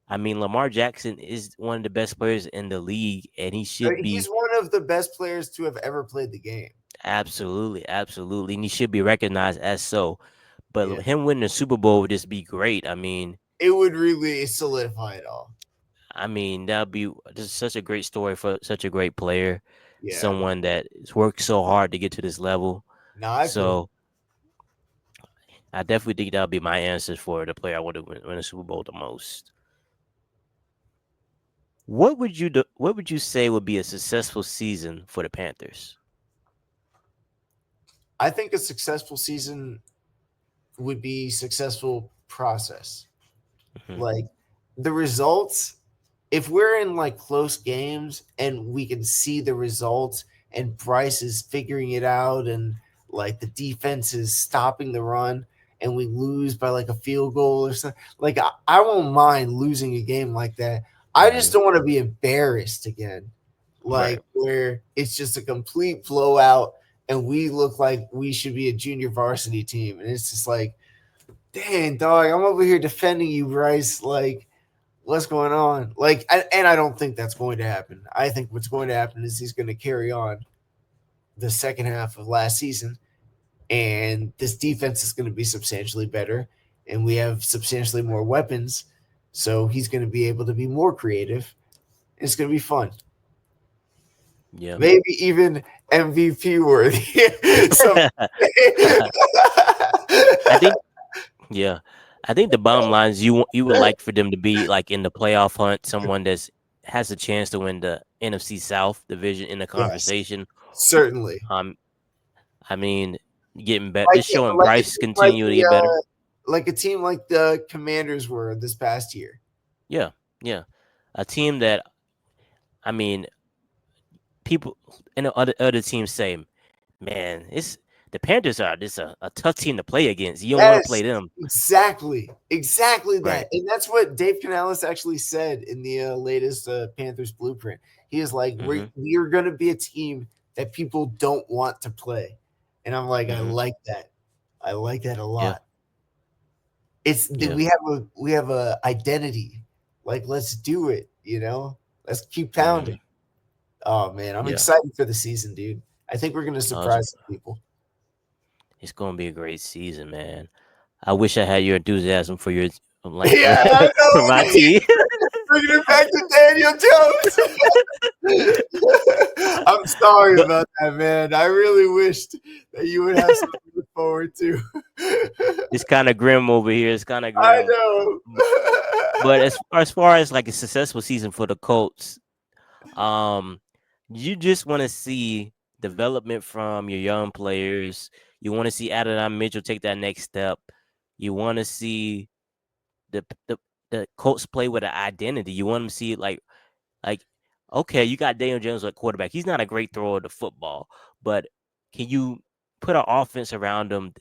I mean, Lamar Jackson is one of the best players in the league, and he should He's be one of the best players to have ever played the game. absolutely, absolutely, and he should be recognized as so. Yeah. But him winning the Super Bowl would just be great. It would really solidify it all. I mean, that'd be just such a great story for such a great player, Yeah. someone that has worked so hard to get to this level. No, I feel So I definitely think that'll be my answer for the player I would have win a Super Bowl the most. What would you say would be a successful season for the Panthers? I think a successful season would be successful process. Hmm. Like the results, if we're in like close games and we can see the results and Bryce is figuring it out and like the defense is stopping the run and we lose by like a field goal or something, like I won't mind losing a game like that. I just Hmm. don't want to be embarrassed again, Right. like where it's just a complete blowout and we look like we should be a junior varsity team. And it's just like, dang, dog, I'm over here defending you, Bryce. Like, what's going on? Like, and I don't think that's going to happen. I think what's going to happen is he's going to carry on the second half of last season, and this defense is going to be substantially better, and we have substantially more weapons. So he's going to be able to be more creative. It's going to be fun. Yeah. Maybe even MVP worthy. Some I think. Yeah. I think the bottom line is you would like for them to be like in the playoff hunt, someone that's has a chance to win the NFC South division in the yes, conversation. certainly. Um, I mean, getting better, Like just showing like a Bryce team like continue to get better. like a team like the Commanders were this past year. Yeah, yeah, a team that I mean, people and other teams say, man, it's the Panthers are just a tough team to play against. You don't want to Yes, play them, exactly right? that, and that's what Dave Canales actually said in the latest Panthers blueprint. He is like, Mm-hmm. we're going to be a team that people don't want to play, and I'm like, I Mm-hmm. like that. I like that a Yeah, lot. It's yeah. we have a identity. Like, let's do it. Let's keep Mm-hmm. pounding. Oh man, I'm Yeah. excited for the season, dude. I think we're going to Uh, surprise some people. it's gonna be a great season, man. I wish I had your enthusiasm for your like for Yeah, I for my know. team. Bringing it back to Daniel Jones. I'm sorry But about that, man. I really wished that you would have something to look forward to. it's kind of grim over here. It's kind of I grim. know. But as far as like a successful season for the Colts, um, you just want to see development from your young players. You want to see Adonai Mitchell take that next step. You want to see the the the Colts play with an identity. You want them to see like okay, you got Daniel Jones at quarterback. He's not a great thrower of the football, but can you put an offense around him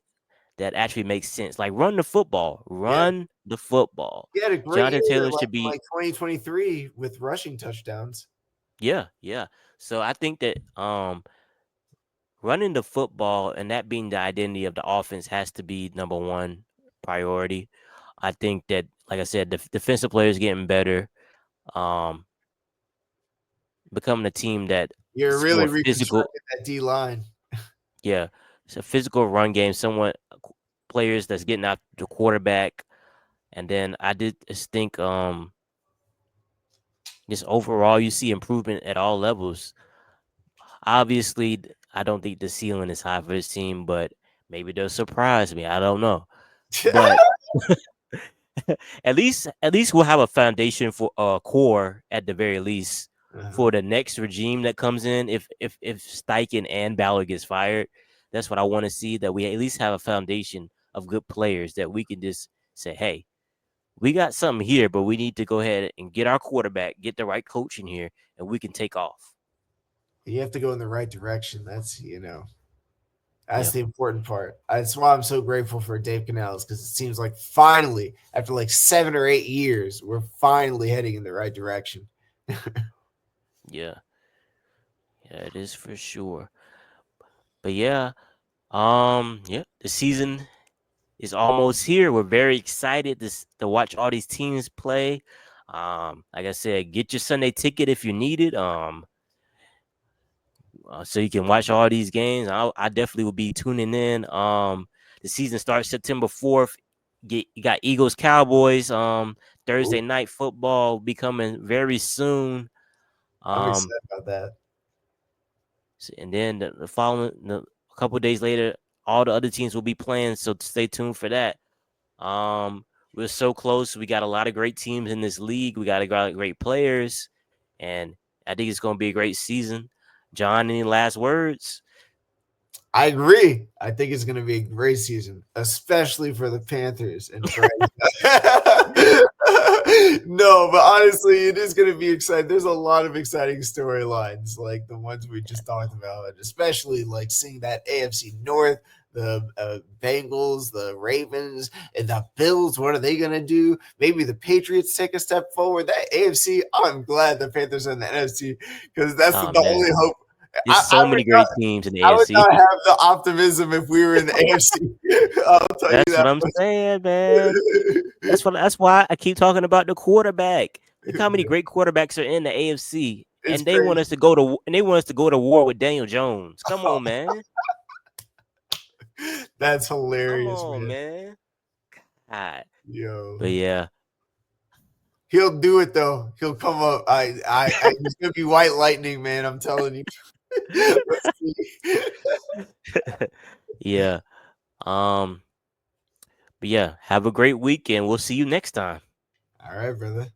that actually makes sense? Like run the football, Yeah, run the football. he had a great Jonathan year Taylor like should in be 2023 with rushing touchdowns. yeah, yeah. So I think that running the football and that being the identity of the offense has to be number one priority. I think that, like I said, the defensive players getting better, um, becoming a team that You're is really more physical. reconstructing that D line. Yeah, it's a physical run game. Somewhat players that's getting out the quarterback, and then I did just think just overall you see improvement at all levels. Obviously, I don't think the ceiling is high for this team, but maybe they'll surprise me. I don't know, but at least we'll have a foundation for core at the very least Uh-huh. for the next regime that comes in. If Steichen and Ballard gets fired, that's what I want to see. That we at least have a foundation of good players that we can just say, hey, we got something here, but we need to go ahead and get our quarterback, get the right coach in here, and we can take off. You have to go in the right direction. That's Yeah, the important part. That's why I'm so grateful for Dave Canales because it seems like finally, after like 7 or 8 years, we're finally heading in the right direction. yeah, yeah, it is for sure. But yeah, yeah, the season is almost here. We're very excited to watch all these teams play. Like I said, get your Sunday ticket if you need it. So you can watch all these games. I definitely will be tuning in. The season starts September 4th. You got Eagles Cowboys. Ooh, Thursday night football be coming very soon. I'm Um, excited about that. and then the following a couple days later, all the other teams will be playing. So stay tuned for that. We're so close. We got a lot of great teams in this league. We got a lot of great players, and I think it's going to be a great season. John, any last words? I agree. I think it's going to be a great season, especially for the Panthers and Bryce. No, but honestly, it is going to be exciting. There's a lot of exciting storylines, like the ones we just talked about, and especially like seeing that AFC North, the Bengals, the Ravens, and the Bills. What are they going to do? Maybe the Patriots take a step forward. That AFC, I'm glad the Panthers are in the NFC because that's Oh the man, only hope. there's so many great teams in the I would AFC. not have the optimism if we were in the AFC. I'll tell you That's what that I'm much. saying, man. That's why I keep talking about the quarterback. Look how many great quarterbacks are in the AFC, It's and they want crazy. us to go to war with Daniel Jones. Come on, man. That's Come hilarious, on, man. man. God. Yo, But yeah. he'll do it though. He'll come up. He's gonna be white lightning, man. I'm telling you. Let's see. Yeah. Um, but yeah, have a great weekend. We'll see you next time. All right, brother.